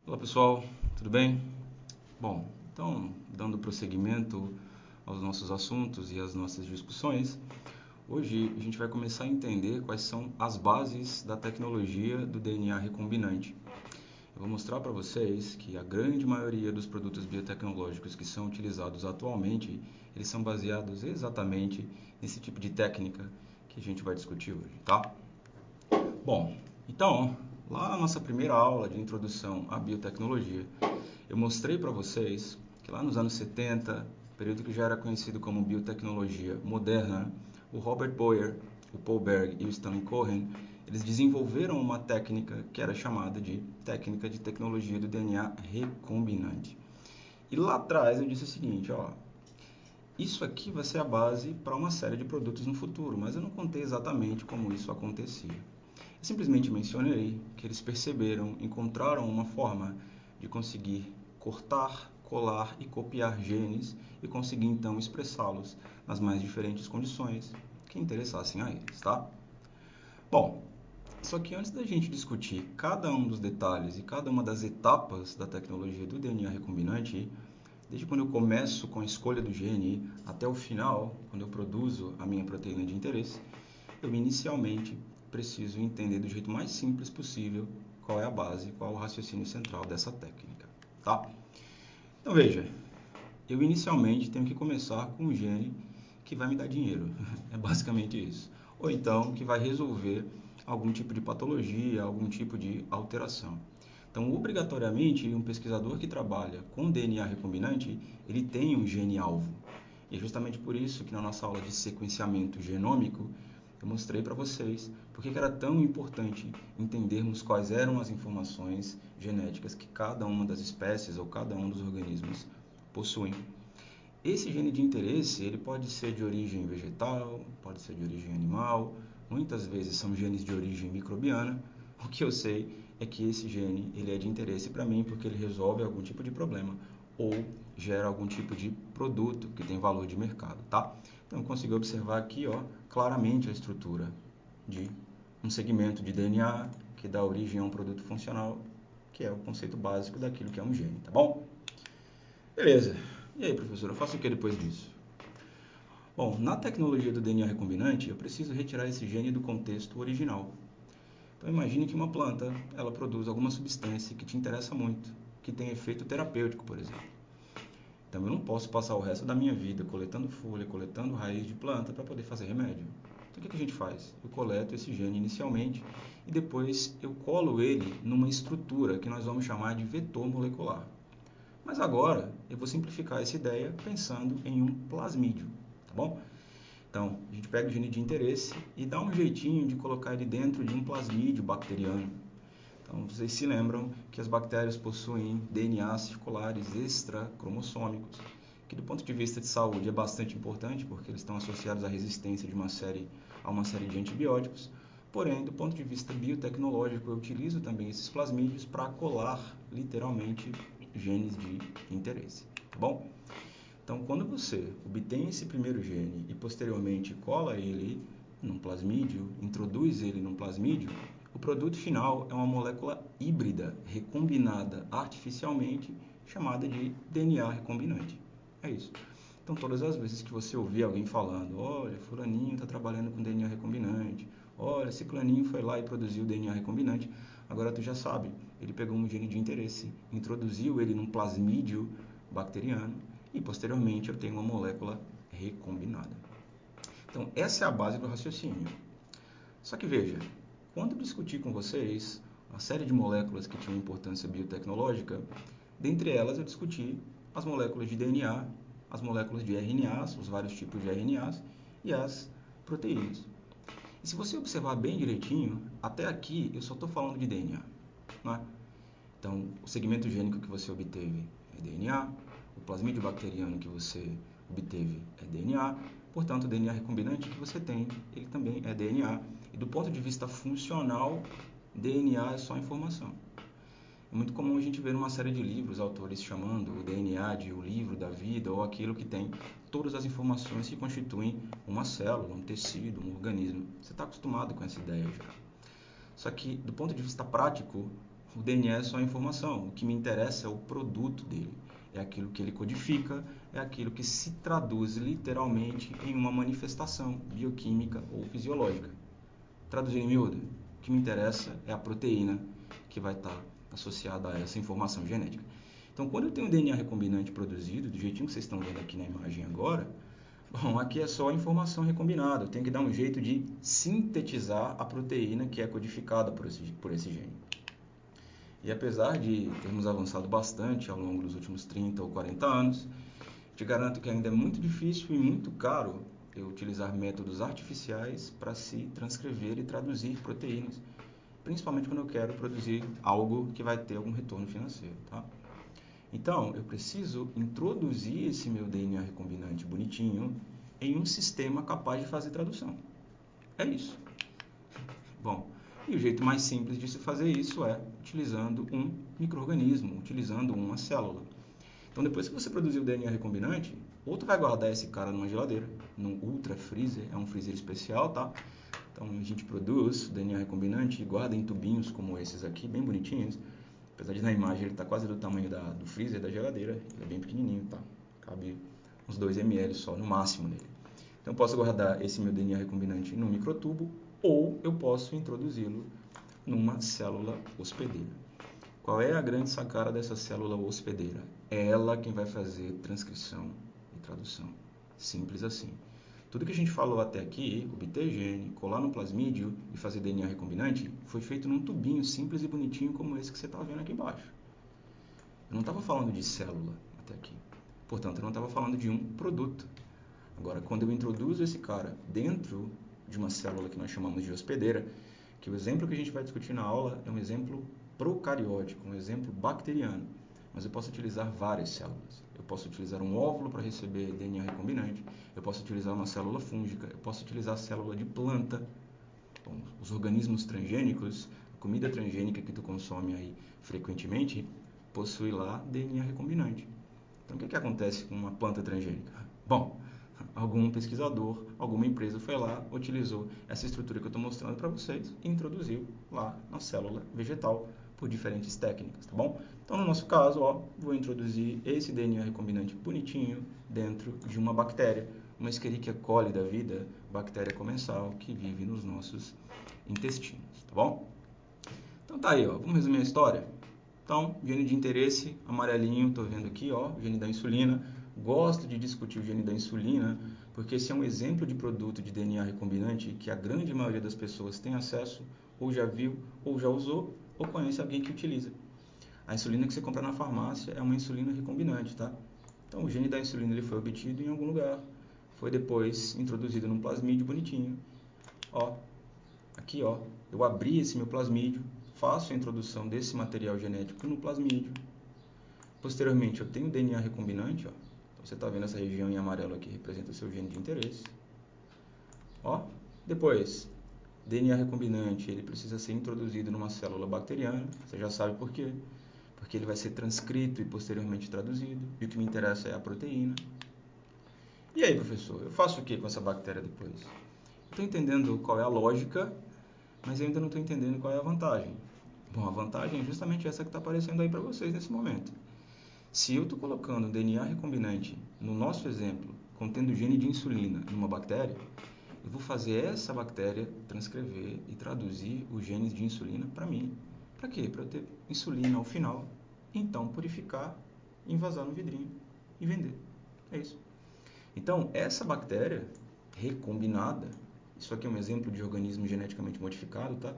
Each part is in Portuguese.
Olá pessoal, tudo bem? Bom, então, dando prosseguimento aos nossos assuntos e às nossas discussões, hoje a gente vai começar a entender quais são as bases da tecnologia do DNA recombinante. Eu vou mostrar para vocês que a grande maioria dos produtos biotecnológicos que são utilizados atualmente, eles são baseados exatamente nesse tipo de técnica que a gente vai discutir hoje, tá? Bom, então, lá na nossa primeira aula de introdução à biotecnologia, eu mostrei para vocês que lá nos anos 70, período que já era conhecido como biotecnologia moderna, o Robert Boyer, o Paul Berg e o Stanley Cohen, eles desenvolveram uma técnica que era chamada de técnica de tecnologia do DNA recombinante. E lá atrás eu disse o seguinte, ó, isso aqui vai ser a base para uma série de produtos no futuro, mas eu não contei exatamente como isso acontecia. Eu simplesmente mencionei que eles perceberam, encontraram uma forma de conseguir cortar, colar e copiar genes e conseguir então expressá-los nas mais diferentes condições que interessassem a eles, tá? Bom, só que antes da gente discutir cada um dos detalhes e cada uma das etapas da tecnologia do DNA recombinante, desde quando eu começo com a escolha do gene até o final, quando eu produzo a minha proteína de interesse, eu inicialmente preciso entender do jeito mais simples possível qual é a base, qual é o raciocínio central dessa técnica, tá? Então veja, eu inicialmente tenho que começar com um gene que vai me dar dinheiro, é basicamente isso. Ou então que vai resolver algum tipo de patologia, algum tipo de alteração. Então, obrigatoriamente, um pesquisador que trabalha com DNA recombinante, ele tem um gene-alvo. E é justamente por isso que na nossa aula de sequenciamento genômico, eu mostrei para vocês por que era tão importante entendermos quais eram as informações genéticas que cada uma das espécies ou cada um dos organismos possuem. Esse gene de interesse, ele pode ser de origem vegetal, pode ser de origem animal, muitas vezes são genes de origem microbiana. O que eu sei é que esse gene, ele é de interesse para mim porque ele resolve algum tipo de problema ou gera algum tipo de produto que tem valor de mercado, tá? Então, eu consigo observar aqui, ó, claramente a estrutura de um segmento de DNA que dá origem a um produto funcional, que é o conceito básico daquilo que é um gene, tá bom? Beleza. E aí, professor, eu faço o que depois disso? Bom, na tecnologia do DNA recombinante, eu preciso retirar esse gene do contexto original. Então, imagine que uma planta, ela produz alguma substância que te interessa muito, que tem efeito terapêutico, por exemplo. Então, eu não posso passar o resto da minha vida coletando folha, coletando raiz de planta para poder fazer remédio. Então, o que a gente faz? Eu coleto esse gene inicialmente e depois eu colo ele numa estrutura que nós vamos chamar de vetor molecular. Mas agora eu vou simplificar essa ideia pensando em um plasmídio, tá bom? Então, a gente pega o gene de interesse e dá um jeitinho de colocar ele dentro de um plasmídio bacteriano. Então, vocês se lembram que as bactérias possuem DNAs circulares extracromossômicos, que do ponto de vista de saúde é bastante importante, porque eles estão associados à resistência a uma série de antibióticos. Porém, do ponto de vista biotecnológico, eu utilizo também esses plasmídios para colar, literalmente, genes de interesse, tá bom? Então, quando você obtém esse primeiro gene e posteriormente cola ele num plasmídio, introduz ele num plasmídio, o produto final é uma molécula híbrida recombinada artificialmente chamada de DNA recombinante. É isso. Então, todas as vezes que você ouvir alguém falando, olha, fulaninho está trabalhando com DNA recombinante, olha, ciclaninho foi lá e produziu DNA recombinante, agora tu já sabe, ele pegou um gene de interesse, introduziu ele num plasmídio bacteriano e posteriormente eu tenho uma molécula recombinada. Então, essa é a base do raciocínio. Só que veja, quando eu discuti com vocês uma série de moléculas que tinham importância biotecnológica, dentre elas eu discuti as moléculas de DNA, as moléculas de RNAs, os vários tipos de RNAs e as proteínas. E se você observar bem direitinho, até aqui eu só estou falando de DNA, não é? Então, o segmento gênico que você obteve é DNA, o plasmídio bacteriano que você obteve é DNA, portanto, o DNA recombinante que você tem, ele também é DNA. E do ponto de vista funcional, DNA é só informação. É muito comum a gente ver numa série de livros autores chamando o DNA de o livro da vida ou aquilo que tem todas as informações que constituem uma célula, um tecido, um organismo. Você está acostumado com essa ideia já. Só que, do ponto de vista prático, O DNA é só a informação, o que me interessa é o produto dele, é aquilo que ele codifica, é aquilo que se traduz literalmente em uma manifestação bioquímica ou fisiológica. Traduzindo em miúdo, o que me interessa é a proteína que vai estar associada a essa informação genética. Então, quando eu tenho um DNA recombinante produzido, do jeitinho que vocês estão vendo aqui na imagem agora, bom, aqui é só a informação recombinada. Eu tenho que dar um jeito de sintetizar a proteína que é codificada por esse gene. E apesar de termos avançado bastante ao longo dos últimos 30 ou 40 anos, te garanto que ainda é muito difícil e muito caro eu utilizar métodos artificiais para se transcrever e traduzir proteínas, principalmente quando eu quero produzir algo que vai ter algum retorno financeiro, tá? Então, eu preciso introduzir esse meu DNA recombinante bonitinho em um sistema capaz de fazer tradução. É isso. Bom, e o jeito mais simples de se fazer isso é utilizando um micro-organismo, utilizando uma célula. Então, depois que você produzir o DNA recombinante, ou tu vai guardar esse cara numa geladeira, num ultra freezer, é um freezer especial, tá? Então, a gente produz o DNA recombinante e guarda em tubinhos como esses aqui, bem bonitinhos. Apesar de na imagem ele tá quase do tamanho do freezer da geladeira, ele é bem pequenininho, tá? Cabe uns 2 ml só, no máximo nele. Então, eu posso guardar esse meu DNA recombinante num microtubo, ou eu posso introduzi-lo numa célula hospedeira. Qual é a grande sacada dessa célula hospedeira? É ela quem vai fazer transcrição e tradução. Simples assim. Tudo que a gente falou até aqui, obter gene, colar no plasmídio e fazer DNA recombinante, foi feito num tubinho simples e bonitinho como esse que você está vendo aqui embaixo. Eu não estava falando de célula até aqui. Portanto, eu não estava falando de um produto. Agora, quando eu introduzo esse cara dentro de uma célula que nós chamamos de hospedeira, que o exemplo que a gente vai discutir na aula é um exemplo procariótico, um exemplo bacteriano, mas eu posso utilizar várias células. Eu posso utilizar um óvulo para receber DNA recombinante, eu posso utilizar uma célula fúngica, eu posso utilizar a célula de planta. Bom, os organismos transgênicos, a comida transgênica que tu consome aí frequentemente, possui lá DNA recombinante. Então, o que acontece com uma planta transgênica? Bom, algum pesquisador, alguma empresa foi lá, utilizou essa estrutura que eu estou mostrando para vocês e introduziu lá na célula vegetal por diferentes técnicas, tá bom? Então, no nosso caso, ó, vou introduzir esse DNA recombinante bonitinho dentro de uma bactéria, uma Escherichia coli da vida, bactéria comensal que vive nos nossos intestinos, tá bom? Então tá aí, ó, vamos resumir a história? Então, gene de interesse, amarelinho, estou vendo aqui, ó, gene da insulina. Gosto de discutir o gene da insulina, porque esse é um exemplo de produto de DNA recombinante que a grande maioria das pessoas tem acesso, ou já viu, ou já usou, ou conhece alguém que utiliza. A insulina que você compra na farmácia é uma insulina recombinante, tá? Então, o gene da insulina ele foi obtido em algum lugar, foi depois introduzido num plasmídio bonitinho. Ó, aqui, ó, eu abri esse meu plasmídio, faço a introdução desse material genético no plasmídio. Posteriormente, eu tenho o DNA recombinante, ó. Então, você está vendo essa região em amarelo aqui, representa o seu gene de interesse. Ó, depois, DNA recombinante, ele precisa ser introduzido numa célula bacteriana. Você já sabe por quê. Porque ele vai ser transcrito e posteriormente traduzido. E o que me interessa é a proteína. E aí, professor, eu faço o que com essa bactéria depois? Estou entendendo qual é a lógica, mas eu ainda não estou entendendo qual é a vantagem. Bom, a vantagem é justamente essa que está aparecendo aí para vocês nesse momento. Se eu estou colocando DNA recombinante, no nosso exemplo, contendo gene de insulina numa bactéria, eu vou fazer essa bactéria transcrever e traduzir os genes de insulina para mim. Para quê? Para eu ter insulina ao final, então purificar, envasar no vidrinho e vender. É isso. Então, essa bactéria recombinada, isso aqui é um exemplo de organismo geneticamente modificado, tá?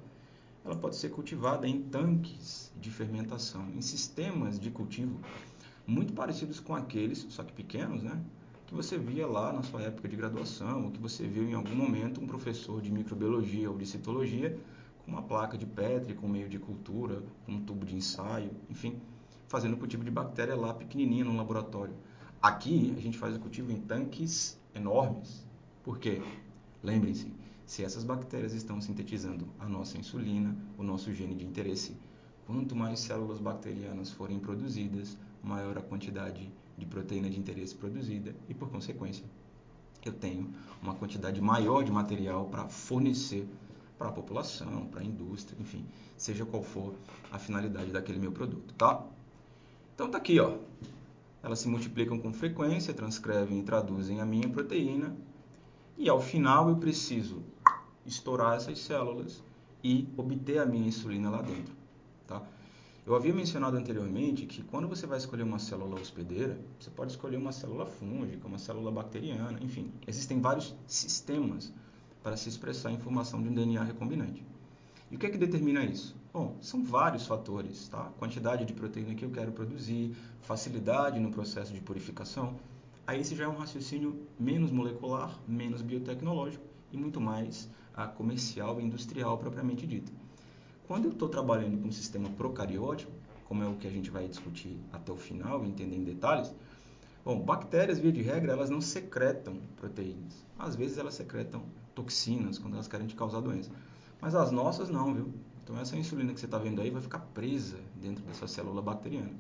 Ela pode ser cultivada em tanques de fermentação, em sistemas de cultivo muito parecidos com aqueles, só que pequenos, né? Que você via lá na sua época de graduação, ou que você viu em algum momento um professor de microbiologia ou de citologia com uma placa de Petri, com meio de cultura, com um tubo de ensaio, enfim, fazendo o cultivo de bactéria lá pequenininha no laboratório. Aqui a gente faz o cultivo em tanques enormes. Por quê? Lembrem-se, se essas bactérias estão sintetizando a nossa insulina, o nosso gene de interesse, quanto mais células bacterianas forem produzidas, maior a quantidade de proteína de interesse produzida e, por consequência, eu tenho uma quantidade maior de material para fornecer para a população, para a indústria, enfim, seja qual for a finalidade daquele meu produto, tá? Então tá aqui, ó. Elas se multiplicam com frequência, transcrevem e traduzem a minha proteína. E ao final eu preciso estourar essas células e obter a minha insulina lá dentro, tá? Eu havia mencionado anteriormente que quando você vai escolher uma célula hospedeira, você pode escolher uma célula fúngica, uma célula bacteriana, enfim. Existem vários sistemas para se expressar a informação de um DNA recombinante. E o que é que determina isso? Bom, são vários fatores, tá? Quantidade de proteína que eu quero produzir, facilidade no processo de purificação. Aí esse já é um raciocínio menos molecular, menos biotecnológico e muito mais comercial e industrial propriamente dito. Quando eu estou trabalhando com um sistema procariótico, como é o que a gente vai discutir até o final e entender em detalhes, bom, bactérias, via de regra, elas não secretam proteínas. Às vezes elas secretam toxinas quando elas querem te causar doença. Mas as nossas não, viu? Então essa insulina que você está vendo aí vai ficar presa dentro dessa célula bacteriana.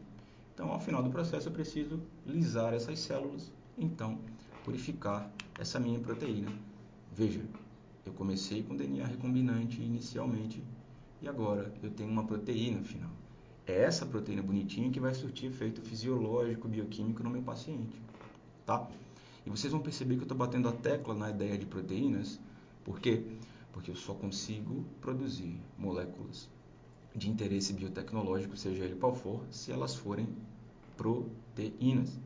Então, ao final do processo, eu preciso lisar essas células, então purificar essa minha proteína. Veja, eu comecei com DNA recombinante inicialmente e agora eu tenho uma proteína final. É essa proteína bonitinha que vai surtir efeito fisiológico, bioquímico no meu paciente, tá? E vocês vão perceber que eu estou batendo a tecla na ideia de proteínas, por quê? Porque eu só consigo produzir moléculas de interesse biotecnológico, seja ele qual for, se elas forem proteínas.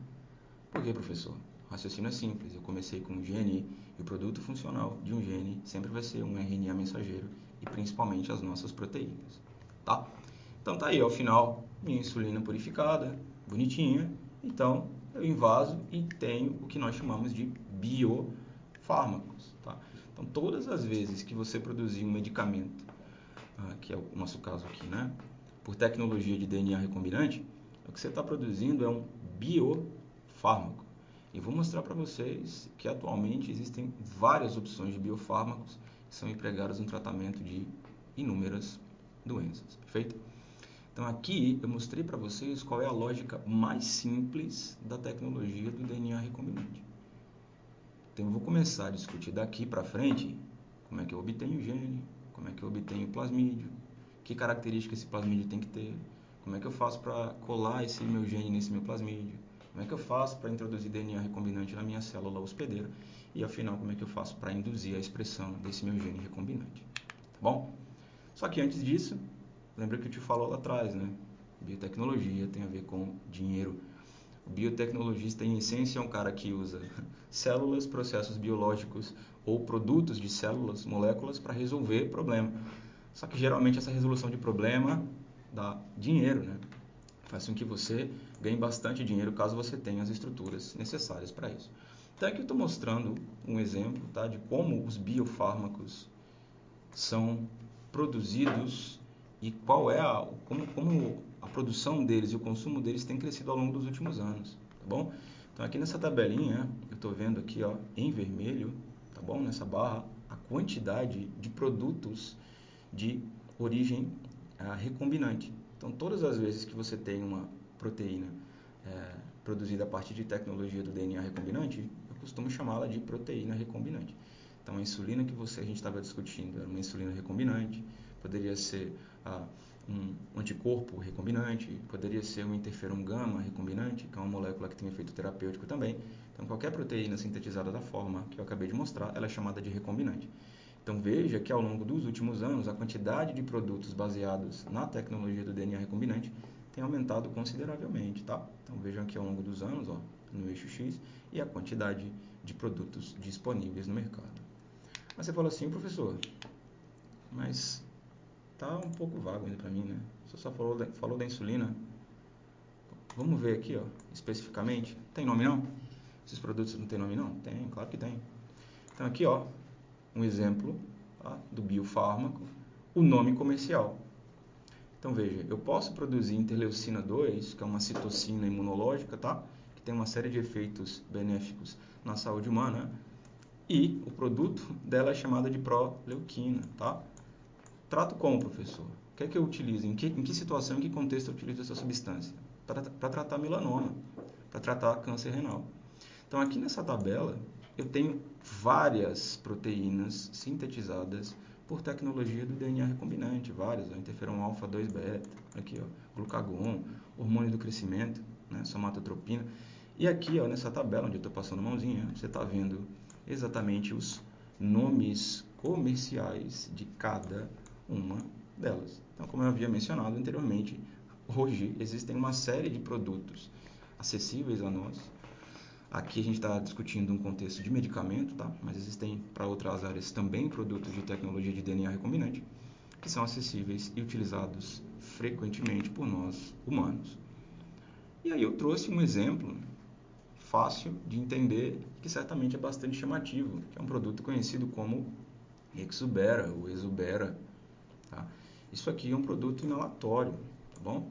Por quê, professor? O raciocínio é simples. Eu comecei com um gene e o produto funcional de um gene sempre vai ser um RNA mensageiro e principalmente as nossas proteínas, tá? Então tá aí, ao final, minha insulina purificada, bonitinha. Então eu invaso e tenho o que nós chamamos de biofármacos, tá? Então todas as vezes que você produzir um medicamento, que é o nosso caso aqui, né, por tecnologia de DNA recombinante, o que você está produzindo é um biofármaco. E vou mostrar para vocês que atualmente existem várias opções de biofármacos que são empregados no tratamento de inúmeras doenças, perfeito? Então aqui eu mostrei para vocês qual é a lógica mais simples da tecnologia do DNA recombinante. Então eu vou começar a discutir daqui para frente como é que eu obtenho o gene, como é que eu obtenho o plasmídio, que características esse plasmídio tem que ter, como é que eu faço para colar esse meu gene nesse meu plasmídio, como é que eu faço para introduzir DNA recombinante na minha célula hospedeira e, afinal, como é que eu faço para induzir a expressão desse meu gene recombinante, tá bom? Só que antes disso, lembra que eu te falou lá atrás, né? Biotecnologia tem a ver com dinheiro. O biotecnologista, em essência, é um cara que usa células, processos biológicos ou produtos de células, moléculas, para resolver problema. Só que, geralmente, essa resolução de problema dá dinheiro, né? Faz com que você ganhe bastante dinheiro caso você tenha as estruturas necessárias para isso. Então, aqui eu estou mostrando um exemplo, tá, de como os biofármacos são produzidos e qual é como a produção deles e o consumo deles tem crescido ao longo dos últimos anos, tá bom? Então, aqui nessa tabelinha, eu estou vendo aqui, ó, em vermelho, tá bom? Nessa barra, a quantidade de produtos de origem recombinante. Então, todas as vezes que você tem uma proteína produzida a partir de tecnologia do DNA recombinante, eu costumo chamá-la de proteína recombinante. Então, a insulina que a gente estava discutindo era uma insulina recombinante, poderia ser um anticorpo recombinante, poderia ser um interferon gama recombinante, que é uma molécula que tem efeito terapêutico também. Então, qualquer proteína sintetizada da forma que eu acabei de mostrar, ela é chamada de recombinante. Então veja que ao longo dos últimos anos a quantidade de produtos baseados na tecnologia do DNA recombinante tem aumentado consideravelmente, tá? Então vejam aqui ao longo dos anos, ó, no eixo X, e a quantidade de produtos disponíveis no mercado. Mas você fala assim, professor, mas tá um pouco vago ainda para mim, né? Você só falou da insulina. Vamos ver aqui, ó, especificamente. Tem nome não? Esses produtos não tem nome não? Tem, claro que tem. Então aqui, ó, um exemplo, tá, do biofármaco, o nome comercial. Então veja, eu posso produzir interleucina 2, que é uma citocina imunológica, tá, que tem uma série de efeitos benéficos na saúde humana, e o produto dela é chamado de proleuquina, tá? Trato como, professor? O que é que eu utilizo? Em que situação, em que contexto eu utilizo essa substância? Para tratar melanoma, para tratar câncer renal. Então aqui nessa tabela eu tenho várias proteínas sintetizadas por tecnologia do DNA recombinante, vários, interferon alfa 2 beta, aqui, glucagon, hormônio do crescimento, né, somatotropina. E aqui, nessa tabela onde eu estou passando a mãozinha, você está vendo exatamente os nomes comerciais de cada uma delas. Então, como eu havia mencionado anteriormente, hoje existem uma série de produtos acessíveis a nós. Aqui a gente está discutindo um contexto de medicamento, tá? Mas existem para outras áreas também produtos de tecnologia de DNA recombinante que são acessíveis e utilizados frequentemente por nós humanos. E aí eu trouxe um exemplo fácil de entender, que certamente é bastante chamativo, que é um produto conhecido como Exubera ou Exubera. Tá? Isso aqui é um produto inalatório, tá bom?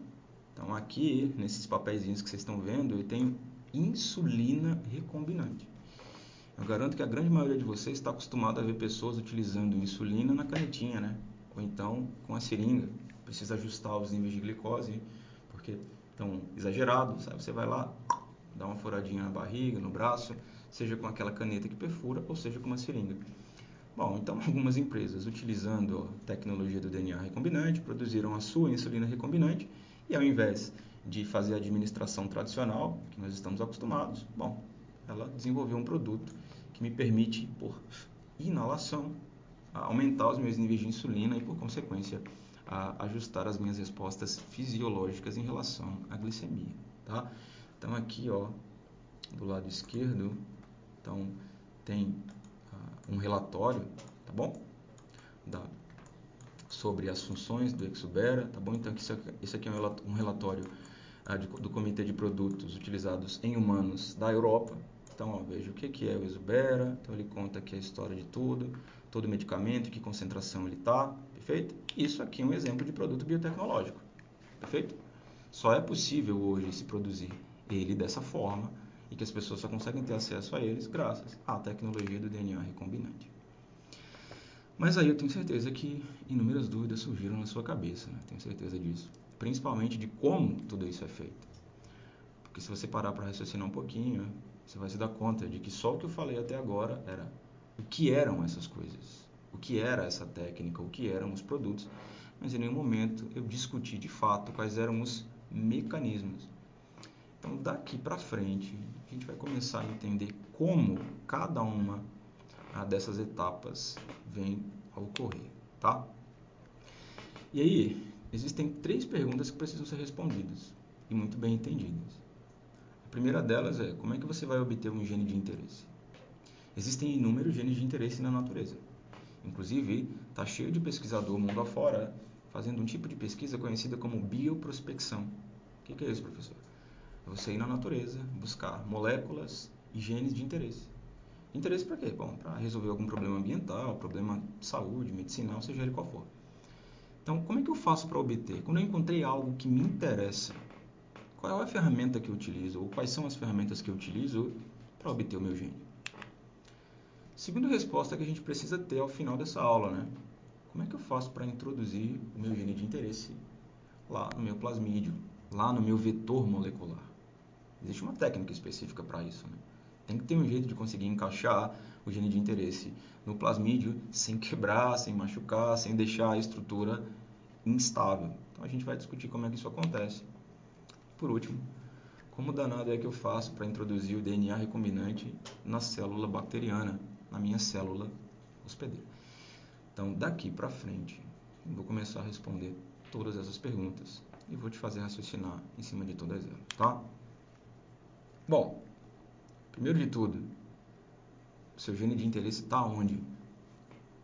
Então aqui, nesses papeizinhos que vocês estão vendo, eu tenho insulina recombinante. Eu garanto que a grande maioria de vocês está acostumado a ver pessoas utilizando insulina na canetinha, né? Ou então com a seringa. Precisa ajustar os níveis de glicose, porque estão exagerados. Sabe? Você vai lá, dá uma furadinha na barriga, no braço, seja com aquela caneta que perfura, ou seja com uma seringa. Bom, então algumas empresas, utilizando a tecnologia do DNA recombinante, produziram a sua insulina recombinante, e ao invés de fazer a administração tradicional, que nós estamos acostumados, bom, ela desenvolveu um produto que me permite, por inalação, aumentar os meus níveis de insulina e, por consequência, ajustar as minhas respostas fisiológicas em relação à glicemia, tá? Então aqui, do lado esquerdo, então tem um relatório, tá bom? Sobre as funções do Exubera, tá bom? Então isso aqui é um relatório do Comitê de Produtos Utilizados em Humanos da Europa. Então, veja o que é o Exubera. Então, ele conta aqui a história de tudo, todo medicamento, que concentração ele está, perfeito? Isso aqui é um exemplo de produto biotecnológico, perfeito? Só é possível hoje se produzir ele dessa forma e que as pessoas só conseguem ter acesso a eles graças à tecnologia do DNA recombinante. Mas aí eu tenho certeza que inúmeras dúvidas surgiram na sua cabeça, né? Tenho certeza disso. Principalmente de como tudo isso é feito. Porque se você parar para raciocinar um pouquinho, você vai se dar conta de que só o que eu falei até agora era o que eram essas coisas, o que era essa técnica, o que eram os produtos, mas em nenhum momento eu discuti de fato quais eram os mecanismos. Então, daqui para frente, a gente vai começar a entender como cada uma dessas etapas vem a ocorrer, tá? E aí, existem 3 perguntas que precisam ser respondidas e muito bem entendidas. A primeira delas é, como é que você vai obter um gene de interesse? Existem inúmeros genes de interesse na natureza. Inclusive, está cheio de pesquisador mundo afora fazendo um tipo de pesquisa conhecida como bioprospecção. O que é isso, professor? É você ir na natureza, buscar moléculas e genes de interesse. Interesse para quê? Bom, para resolver algum problema ambiental, problema de saúde, medicinal, seja ele qual for. Então, como é que eu faço para obter? Quando eu encontrei algo que me interessa, qual é a ferramenta que eu utilizo? Ou quais são as ferramentas que eu utilizo para obter o meu gene? Segunda resposta que a gente precisa ter ao final dessa aula, né? Como é que eu faço para introduzir o meu gene de interesse lá no meu plasmídio, lá no meu vetor molecular? Existe uma técnica específica para isso, né? Tem que ter um jeito de conseguir encaixar o gene de interesse no plasmídio sem quebrar, sem machucar, sem deixar a estrutura instável. Então a gente vai discutir como é que isso acontece. Por último, como danado é que eu faço para introduzir o DNA recombinante na célula bacteriana, na minha célula hospedeira? Então daqui para frente, eu vou começar a responder todas essas perguntas e vou te fazer raciocinar em cima de todas elas, tá? Bom, primeiro de tudo, o seu gene de interesse está onde?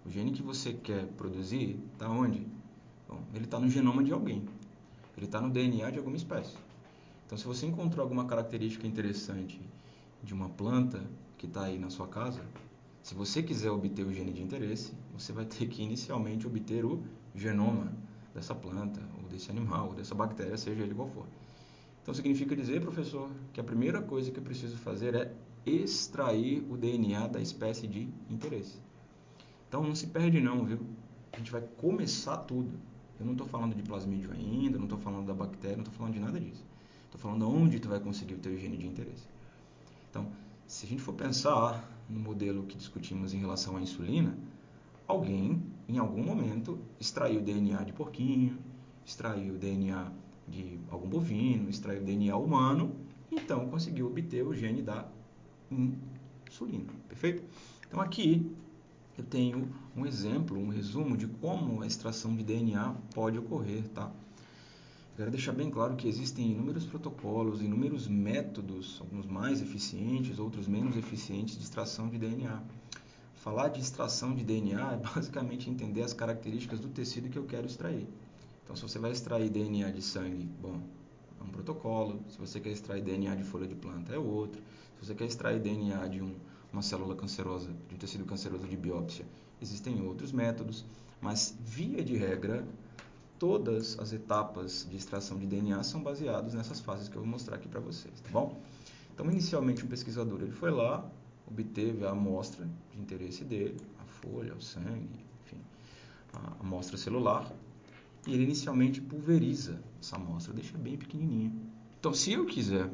O gene que você quer produzir está onde? Bom, ele está no genoma de alguém. Ele está no DNA de alguma espécie. Então, se você encontrou alguma característica interessante de uma planta que está aí na sua casa, se você quiser obter o gene de interesse, você vai ter que inicialmente obter o genoma dessa planta, ou desse animal, ou dessa bactéria, seja ele qual for. Então, significa dizer, professor, que a primeira coisa que eu preciso fazer é extrair o DNA da espécie de interesse. Então, não se perde não, viu? A gente vai começar tudo. Eu não estou falando de plasmídio ainda, não estou falando da bactéria, não estou falando de nada disso. Estou falando onde tu vai conseguir o teu gene de interesse. Então, se a gente for pensar no modelo que discutimos em relação à insulina, alguém em algum momento, extraiu o DNA de porquinho, extraiu o DNA de algum bovino, extraiu o DNA humano, então conseguiu obter o gene da insulina, perfeito? Então aqui eu tenho um exemplo, um resumo de como a extração de DNA pode ocorrer, tá? Quero deixar bem claro que existem inúmeros protocolos, inúmeros métodos, alguns mais eficientes, outros menos eficientes de extração de DNA. Falar de extração de DNA é basicamente entender as características do tecido que eu quero extrair. Então, se você vai extrair DNA de sangue, bom, é um protocolo. Se você quer extrair DNA de folha de planta, é outro. Se você quer extrair DNA de uma célula cancerosa, de um tecido canceroso de biópsia, existem outros métodos. Mas, via de regra, todas as etapas de extração de DNA são baseadas nessas fases que eu vou mostrar aqui para vocês, tá bom? Então, inicialmente, um pesquisador ele foi lá, obteve a amostra de interesse dele, a folha, o sangue, enfim, a amostra celular, e ele inicialmente pulveriza essa amostra, deixa bem pequenininha. Então, se eu quiser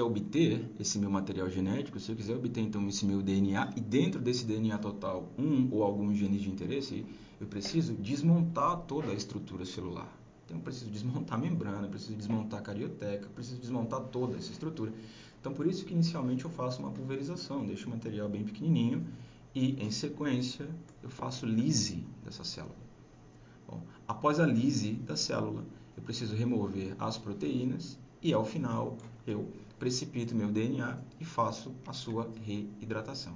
obter esse meu material genético, se eu quiser obter então esse meu DNA, e dentro desse DNA total ou alguns genes de interesse, eu preciso desmontar toda a estrutura celular. Então eu preciso desmontar a membrana, eu preciso desmontar a carioteca, eu preciso desmontar toda essa estrutura. Então por isso que inicialmente eu faço uma pulverização, deixo o material bem pequenininho e em sequência eu faço lise dessa célula. Bom, após a lise da célula, eu preciso remover as proteínas e ao final eu precipito meu DNA e faço a sua reidratação.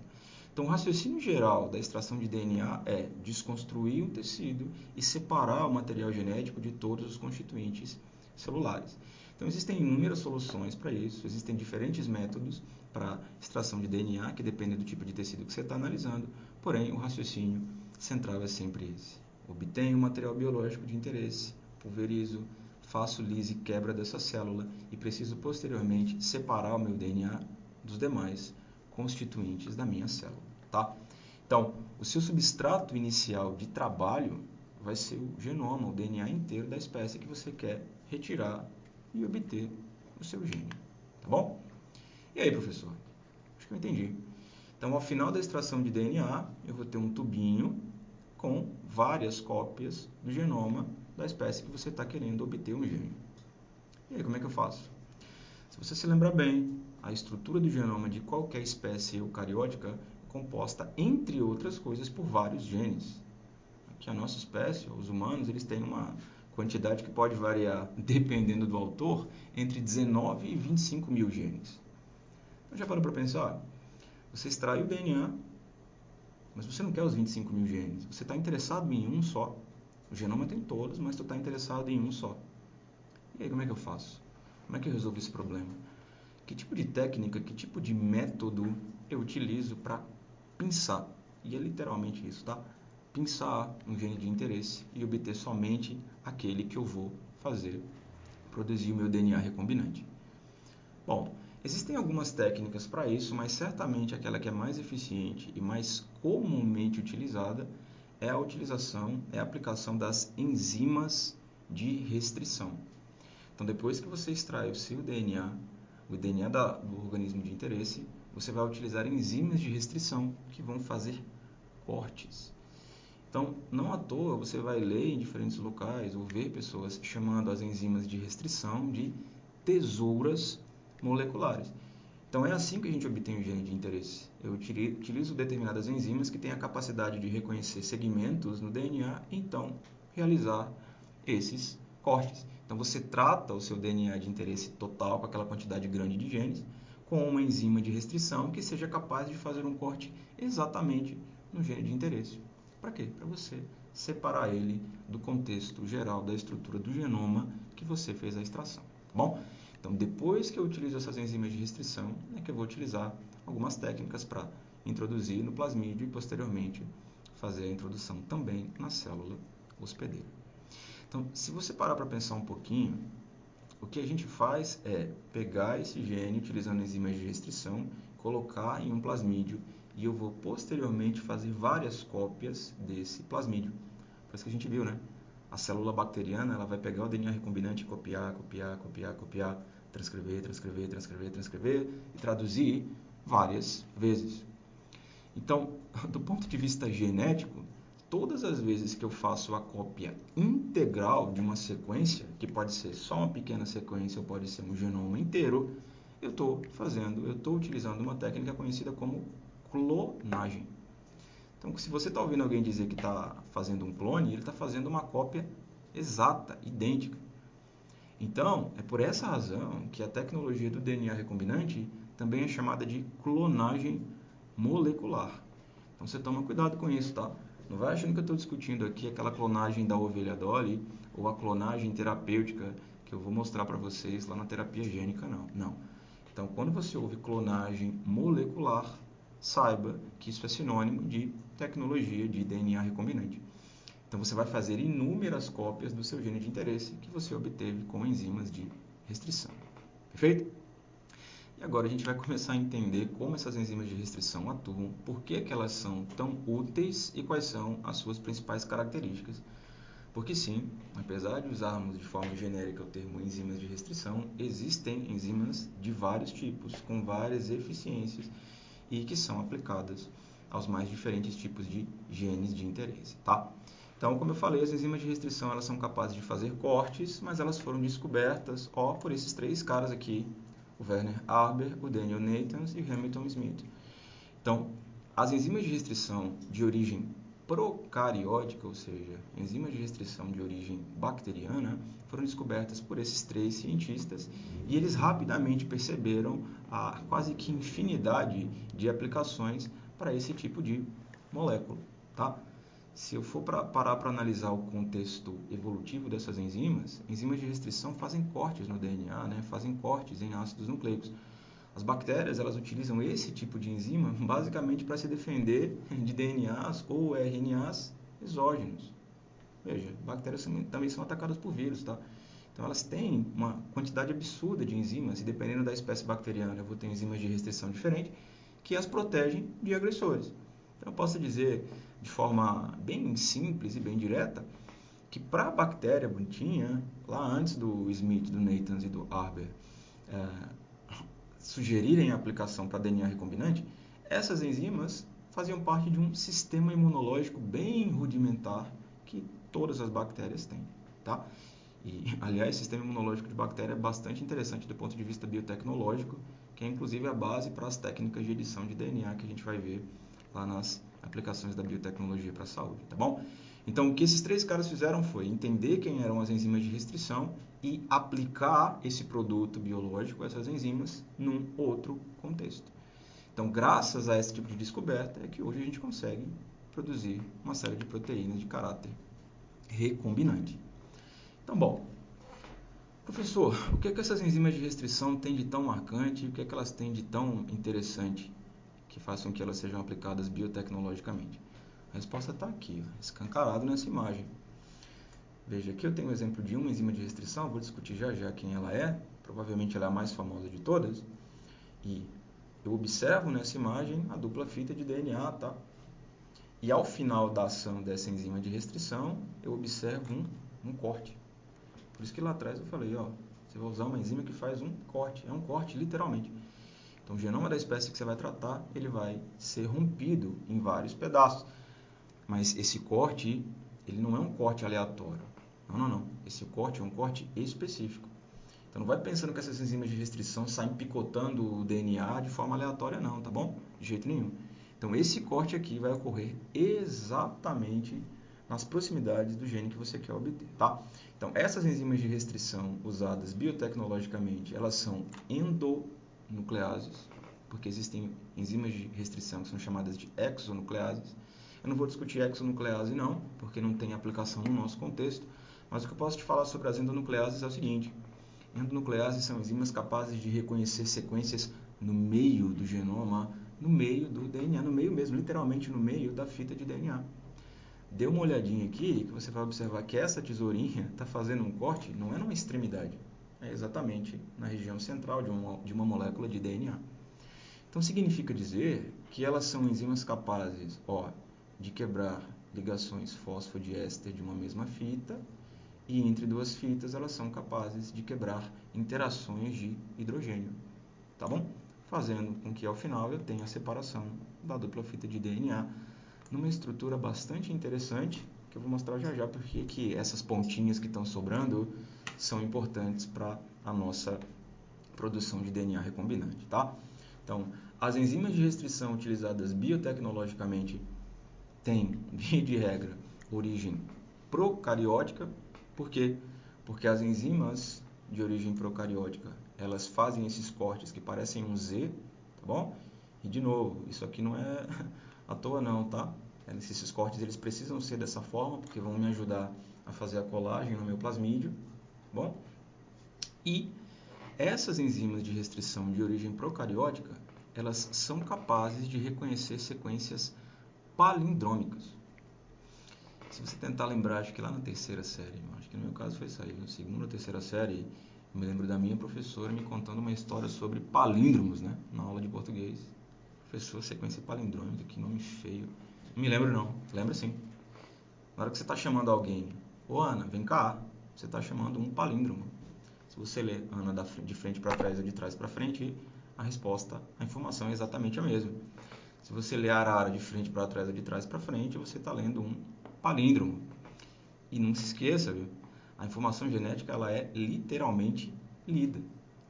Então, o raciocínio geral da extração de DNA é desconstruir um tecido e separar o material genético de todos os constituintes celulares. Então, existem inúmeras soluções para isso, existem diferentes métodos para extração de DNA, que dependem do tipo de tecido que você está analisando, porém, o raciocínio central é sempre esse. Obtenho o material biológico de interesse, pulverizo, faço lise e quebra dessa célula e preciso posteriormente separar o meu DNA dos demais constituintes da minha célula, tá? Então, o seu substrato inicial de trabalho vai ser o genoma, o DNA inteiro da espécie que você quer retirar e obter o seu gene, tá bom? E aí, professor? Acho que eu entendi. Então, ao final da extração de DNA, eu vou ter um tubinho com várias cópias do genoma da espécie que você está querendo obter um gene. E aí, como é que eu faço? Se você se lembrar bem, a estrutura do genoma de qualquer espécie eucariótica é composta, entre outras coisas, por vários genes. Aqui a nossa espécie, os humanos, eles têm uma quantidade que pode variar, dependendo do autor, entre 19 e 25 mil genes. Então já parou para pensar? Você extrai o DNA, mas você não quer os 25 mil genes. Você está interessado em um só. O genoma tem todos, mas tu está interessado em um só. E aí, como é que eu faço? Como é que eu resolvo esse problema? Que tipo de técnica, que tipo de método eu utilizo para pinçar? E é literalmente isso, tá? Pinçar um gene de interesse e obter somente aquele que eu vou fazer produzir o meu DNA recombinante. Bom, existem algumas técnicas para isso, mas certamente aquela que é mais eficiente e mais comumente utilizada é a aplicação das enzimas de restrição. Então, depois que você extrai o seu DNA, o DNA do organismo de interesse, você vai utilizar enzimas de restrição que vão fazer cortes. Então, não à toa você vai ler em diferentes locais ou ver pessoas chamando as enzimas de restrição de tesouras moleculares. Então, é assim que a gente obtém o gene de interesse. Eu utilizo determinadas enzimas que têm a capacidade de reconhecer segmentos no DNA e, então, realizar esses cortes. Então, você trata o seu DNA de interesse total, com aquela quantidade grande de genes, com uma enzima de restrição que seja capaz de fazer um corte exatamente no gene de interesse. Para quê? Para você separar ele do contexto geral da estrutura do genoma que você fez a extração. Tá bom? Então, depois que eu utilizo essas enzimas de restrição, é que eu vou utilizar algumas técnicas para introduzir no plasmídio e, posteriormente, fazer a introdução também na célula hospedeira. Então, se você parar para pensar um pouquinho, o que a gente faz é pegar esse gene utilizando enzimas de restrição, colocar em um plasmídio e eu vou posteriormente fazer várias cópias desse plasmídio. Por isso que a gente viu, né? A célula bacteriana ela vai pegar o DNA recombinante e copiar, transcrever e traduzir várias vezes. Então, do ponto de vista genético, todas as vezes que eu faço a cópia integral de uma sequência, que pode ser só uma pequena sequência ou pode ser um genoma inteiro, eu estou utilizando uma técnica conhecida como clonagem. Então, se você está ouvindo alguém dizer que está fazendo um clone, ele está fazendo uma cópia exata, idêntica. Então, é por essa razão que a tecnologia do DNA recombinante também é chamada de clonagem molecular. Então, você toma cuidado com isso, tá? Não vai achando que eu estou discutindo aqui aquela clonagem da ovelha Dolly ou a clonagem terapêutica que eu vou mostrar para vocês lá na terapia gênica, não. Não. Então, quando você ouve clonagem molecular, saiba que isso é sinônimo de tecnologia de DNA recombinante. Então, você vai fazer inúmeras cópias do seu gene de interesse que você obteve com enzimas de restrição. Perfeito? E agora a gente vai começar a entender como essas enzimas de restrição atuam, por que elas são tão úteis e quais são as suas principais características. Porque sim, apesar de usarmos de forma genérica o termo enzimas de restrição, existem enzimas de vários tipos, com várias eficiências e que são aplicadas aos mais diferentes tipos de genes de interesse, tá? Então, como eu falei, as enzimas de restrição elas são capazes de fazer cortes, mas elas foram descobertas por esses três caras aqui, o Werner Arber, o Daniel Nathans e o Hamilton Smith. Então, as enzimas de restrição de origem procariótica, ou seja, enzimas de restrição de origem bacteriana, foram descobertas por esses três cientistas e eles rapidamente perceberam a quase que infinidade de aplicações para esse tipo de molécula, tá? Se eu for parar para analisar o contexto evolutivo dessas enzimas de restrição fazem cortes no DNA, né? Fazem cortes em ácidos nucleicos. As bactérias elas utilizam esse tipo de enzima basicamente para se defender de DNAs ou RNAs exógenos. Veja, bactérias também são atacadas por vírus, tá? Então elas têm uma quantidade absurda de enzimas e dependendo da espécie bacteriana eu vou ter enzimas de restrição diferentes que as protegem de agressores. Então eu posso dizer de forma bem simples e bem direta que para a bactéria bonitinha, lá antes do Smith, do Nathans e do Arber sugerirem a aplicação para DNA recombinante, essas enzimas faziam parte de um sistema imunológico bem rudimentar que todas as bactérias têm, tá? E, aliás, o sistema imunológico de bactéria é bastante interessante do ponto de vista biotecnológico, que é inclusive a base para as técnicas de edição de DNA que a gente vai ver lá nas aplicações da biotecnologia para a saúde, tá bom? Então, o que esses três caras fizeram foi entender quem eram as enzimas de restrição e aplicar esse produto biológico, essas enzimas, num outro contexto. Então, graças a esse tipo de descoberta, é que hoje a gente consegue produzir uma série de proteínas de caráter recombinante. Então, bom, professor, o que essas enzimas de restrição têm de tão marcante e o que elas têm de tão interessante que façam que elas sejam aplicadas biotecnologicamente? A resposta está aqui, escancarado nessa imagem. Veja, aqui eu tenho um exemplo de uma enzima de restrição, vou discutir já quem ela é, provavelmente ela é a mais famosa de todas, e eu observo nessa imagem a dupla fita de DNA, tá? E ao final da ação dessa enzima de restrição, eu observo um corte. Por isso que lá atrás eu falei, ó, você vai usar uma enzima que faz um corte, é um corte literalmente. Então o genoma da espécie que você vai tratar, ele vai ser rompido em vários pedaços. Mas esse corte, ele não é um corte aleatório. Não. Esse corte é um corte específico. Então não vai pensando que essas enzimas de restrição saem picotando o DNA de forma aleatória não, tá bom? De jeito nenhum. Então esse corte aqui vai ocorrer exatamente nas proximidades do gene que você quer obter, tá? Então essas enzimas de restrição usadas biotecnologicamente, elas são endonucleases, porque existem enzimas de restrição que são chamadas de exonucleases. Eu não vou discutir exonuclease não, porque não tem aplicação no nosso contexto, mas o que eu posso te falar sobre as endonucleases é o seguinte: endonucleases são enzimas capazes de reconhecer sequências no meio do genoma, no meio do DNA, no meio mesmo, literalmente no meio da fita de DNA. Dê uma olhadinha aqui que você vai observar que essa tesourinha está fazendo um corte, não é numa extremidade, é exatamente na região central de uma molécula de DNA. Então significa dizer que elas são enzimas capazes, de quebrar ligações fosfodiéster de uma mesma fita e entre duas fitas elas são capazes de quebrar interações de hidrogênio, tá bom? fazendo com que ao final eu tenha a separação da dupla fita de DNA numa estrutura bastante interessante, que eu vou mostrar já já porque que essas pontinhas que estão sobrando são importantes para a nossa produção de DNA recombinante, tá? Então, as enzimas de restrição utilizadas biotecnologicamente têm, via de regra, origem procariótica. Por quê? Porque as enzimas de origem procariótica, elas fazem esses cortes que parecem um Z, tá bom? E, de novo, isso aqui não é à toa não, tá? Esses cortes, eles precisam ser dessa forma, porque vão me ajudar a fazer a colagem no meu plasmídio, tá bom? E essas enzimas de restrição de origem procariótica, elas são capazes de reconhecer sequências palindrômicas. Se você tentar lembrar, acho que lá na terceira série, acho que no meu caso foi isso aí, na segunda ou terceira série, eu me lembro da minha professora me contando uma história sobre palíndromos, né, na aula de português. Professor, sequência palindrômica, que nome feio. Não me lembro não, lembra sim. Na hora que você está chamando alguém, ô Ana, vem cá, você está chamando um palíndromo. Se você lê Ana de frente para trás ou de trás para frente, a resposta, a informação é exatamente a mesma. Se você lê Arara de frente para trás ou de trás para frente, você está lendo um palíndromo. E não se esqueça, viu? A informação genética ela é literalmente lida.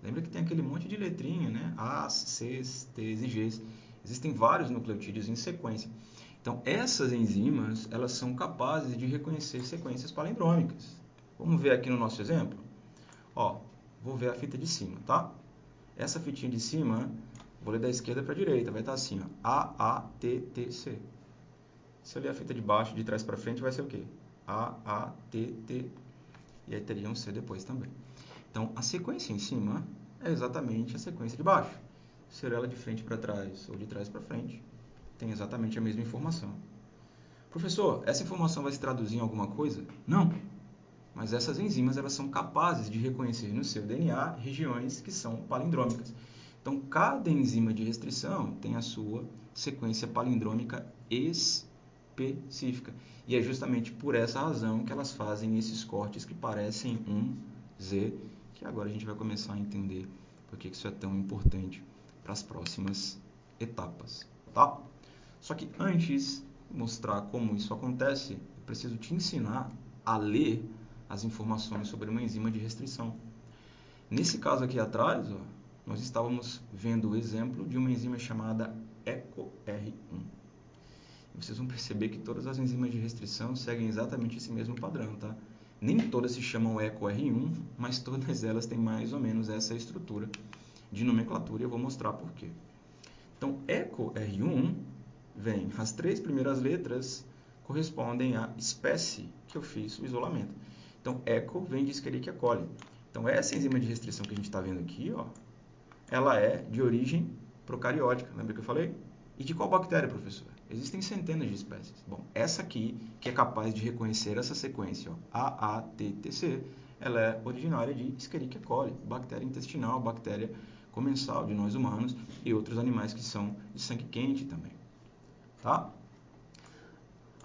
Lembra que tem aquele monte de letrinha, né? A's, C's, T's e G's. Existem vários nucleotídeos em sequência. Então, essas enzimas, elas são capazes de reconhecer sequências palindrômicas. Vamos ver aqui no nosso exemplo? Ó, vou ver a fita de cima, tá? Essa fitinha de cima, vou ler da esquerda para a direita, vai estar assim, ó, A, A, T, T, C. Se eu ler a fita de baixo, de trás para frente, vai ser o quê? A, A, T, T, e aí teria um C depois também. Então, a sequência em cima é exatamente a sequência de baixo. Se eu ler ela de frente para trás ou de trás para frente, tem exatamente a mesma informação. Professor, essa informação vai se traduzir em alguma coisa? Não. Mas essas enzimas elas são capazes de reconhecer no seu DNA regiões que são palindrômicas. Então, cada enzima de restrição tem a sua sequência palindrômica específica. E é justamente por essa razão que elas fazem esses cortes que parecem um Z, que agora a gente vai começar a entender por que isso é tão importante para as próximas etapas, tá? Só que antes de mostrar como isso acontece, eu preciso te ensinar a ler as informações sobre uma enzima de restrição. Nesse caso aqui atrás, ó, nós estávamos vendo o exemplo de uma enzima chamada EcoR1. Vocês vão perceber que todas as enzimas de restrição seguem exatamente esse mesmo padrão, tá? Nem todas se chamam EcoR1, mas todas elas têm mais ou menos essa estrutura de nomenclatura e eu vou mostrar por quê. Então, EcoR1 vem, as 3 primeiras letras correspondem à espécie que eu fiz o isolamento. Então, Eco vem de Escherichia coli. Então, essa enzima de restrição que a gente está vendo aqui, ó, ela é de origem procariótica, lembra que eu falei? E de qual bactéria, professor? Existem centenas de espécies. Bom, essa aqui, que é capaz de reconhecer essa sequência, ó, AATTC, ela é originária de Escherichia coli, bactéria intestinal, bactéria comensal de nós humanos e outros animais que são de sangue quente também. Tá?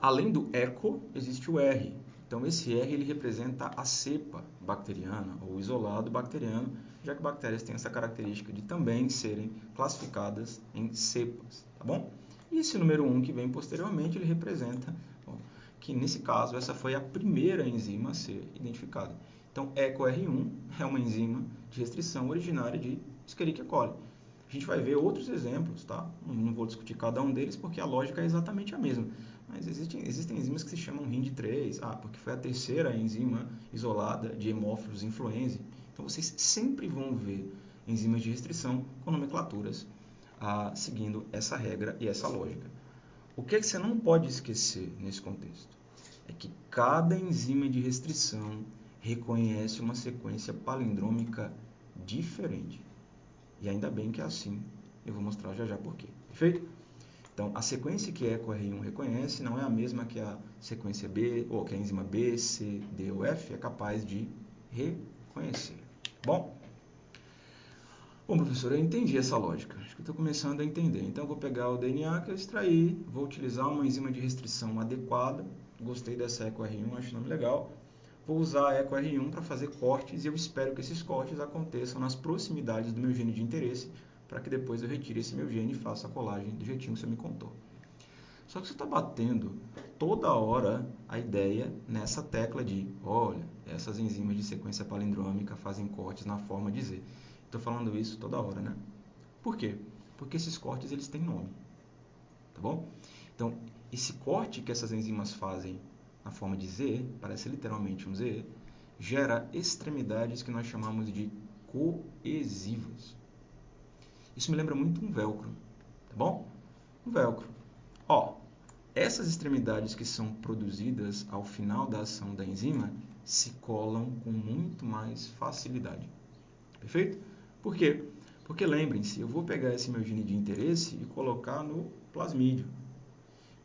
Além do eco, existe o R. Então, esse R ele representa a cepa bacteriana, ou isolado bacteriano, já que bactérias têm essa característica de também serem classificadas em cepas, tá bom? E esse número 1 que vem posteriormente, ele representa, bom, que nesse caso, essa foi a primeira enzima a ser identificada. Então, EcoR1 é uma enzima de restrição originária de Escherichia coli. A gente vai ver outros exemplos, tá? Não vou discutir cada um deles porque a lógica é exatamente a mesma. Mas existem enzimas que se chamam RIND3, porque foi a terceira enzima isolada de Haemophilus influenzae. Então, vocês sempre vão ver enzimas de restrição com nomenclaturas seguindo essa regra e essa lógica. O que você não pode esquecer nesse contexto? É que cada enzima de restrição reconhece uma sequência palindrômica diferente. E ainda bem que é assim. Eu vou mostrar já já por quê. Perfeito? Então, a sequência que EcoR1 reconhece não é a mesma que a sequência B, ou que a enzima B, C, D ou F é capaz de reconhecer. Bom, professor, eu entendi essa lógica. Acho que eu estou começando a entender. Então, eu vou pegar o DNA que eu extraí, vou utilizar uma enzima de restrição adequada. Gostei dessa EcoR1, acho o nome legal. Vou usar a EcoR1 para fazer cortes e eu espero que esses cortes aconteçam nas proximidades do meu gene de interesse para que depois eu retire esse meu gene e faça a colagem do jeitinho que você me contou. Só que você está batendo toda hora a ideia nessa tecla de, olha, essas enzimas de sequência palindrômica fazem cortes na forma de Z. Estou falando isso toda hora, né? Por quê? Porque esses cortes eles têm nome, tá bom? Então, esse corte que essas enzimas fazem na forma de Z, parece literalmente um Z, gera extremidades que nós chamamos de coesivas. Isso me lembra muito um velcro, tá bom? Um velcro. Ó, essas extremidades que são produzidas ao final da ação da enzima se colam com muito mais facilidade. Perfeito? Por quê? Porque lembrem-se, eu vou pegar esse meu gene de interesse e colocar no plasmídio.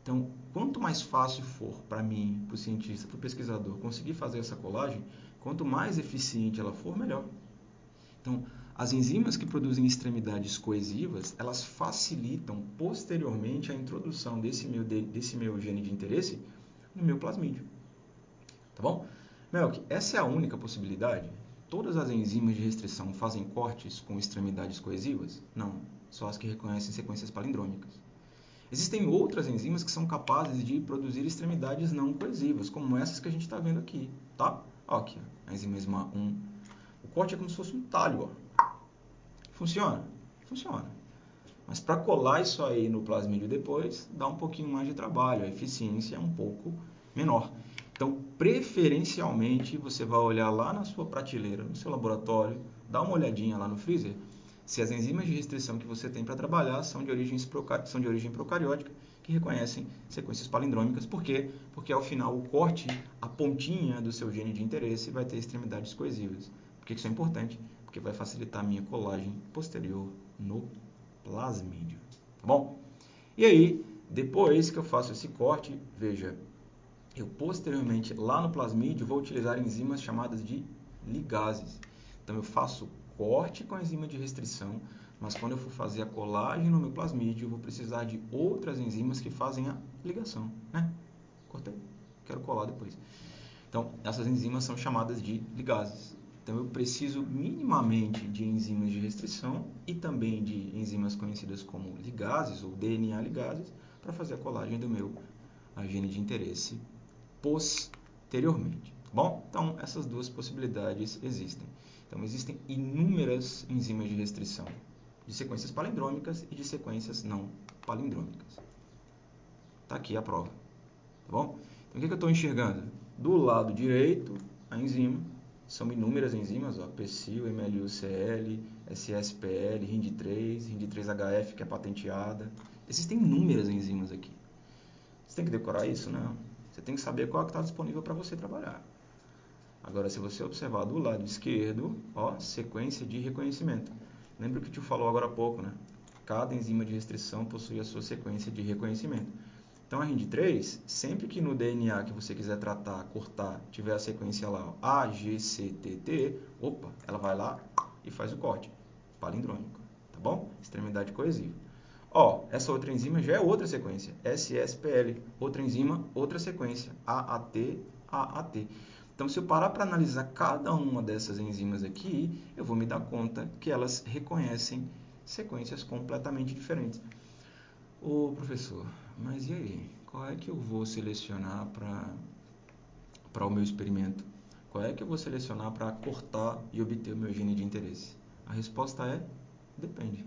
Então, quanto mais fácil for para mim, para o cientista, para o pesquisador, conseguir fazer essa colagem, quanto mais eficiente ela for, melhor. Então, as enzimas que produzem extremidades coesivas, elas facilitam posteriormente a introdução desse meu gene de interesse no meu plasmídio. Tá bom? Melk, essa é a única possibilidade? Todas as enzimas de restrição fazem cortes com extremidades coesivas? Não, só as que reconhecem sequências palindrômicas. Existem outras enzimas que são capazes de produzir extremidades não coesivas, como essas que a gente está vendo aqui, tá? Ó, aqui, a enzima ESMA1. O corte é como se fosse um talho, ó. Funciona? Funciona. Mas para colar isso aí no plasmídio depois, dá um pouquinho mais de trabalho, a eficiência é um pouco menor. Então, preferencialmente, você vai olhar lá na sua prateleira, no seu laboratório, dá uma olhadinha lá no freezer, se as enzimas de restrição que você tem para trabalhar são de origem procariótica, que reconhecem sequências palindrômicas. Por quê? Porque ao final o corte, a pontinha do seu gene de interesse vai ter extremidades coesivas. Por que isso é importante? Porque vai facilitar a minha colagem posterior no plasmídio. Tá bom? E aí, depois que eu faço esse corte, veja, eu posteriormente lá no plasmídio vou utilizar enzimas chamadas de ligases. Então eu faço corte com a enzima de restrição, mas quando eu for fazer a colagem no meu plasmídio, eu vou precisar de outras enzimas que fazem a ligação, né? Cortei, quero colar depois. Então, essas enzimas são chamadas de ligases. Então, eu preciso minimamente de enzimas de restrição e também de enzimas conhecidas como ligases ou DNA ligases para fazer a colagem do meu gene de interesse posteriormente. Tá bom? Então, essas duas possibilidades existem. Então, existem inúmeras enzimas de restrição de sequências palindrômicas e de sequências não palindrômicas. Está aqui a prova. Tá bom? Então, o que eu estou enxergando? Do lado direito, a enzima. São inúmeras enzimas, ó, PCIL, MLUCL, SSPL, RIND3, RIND3HF, que é patenteada. Existem inúmeras enzimas aqui. Você tem que decorar isso? Não. Você tem que saber qual é que está disponível para você trabalhar. Agora, se você observar do lado esquerdo, ó, sequência de reconhecimento. Lembra o que o tio falou agora há pouco, né? Cada enzima de restrição possui a sua sequência de reconhecimento. Então, a RIND3, sempre que no DNA que você quiser tratar, cortar, tiver a sequência lá, AGCTT, opa, ela vai lá e faz o corte palindrômico, tá bom? Extremidade coesiva. Ó, essa outra enzima já é outra sequência, SSPL, outra enzima, outra sequência, AAT, AAT. Então, se eu parar para analisar cada uma dessas enzimas aqui, eu vou me dar conta que elas reconhecem sequências completamente diferentes. Ô, professor, mas e aí? Qual é que eu vou selecionar para o meu experimento? Qual é que eu vou selecionar para cortar e obter o meu gene de interesse? A resposta é: depende.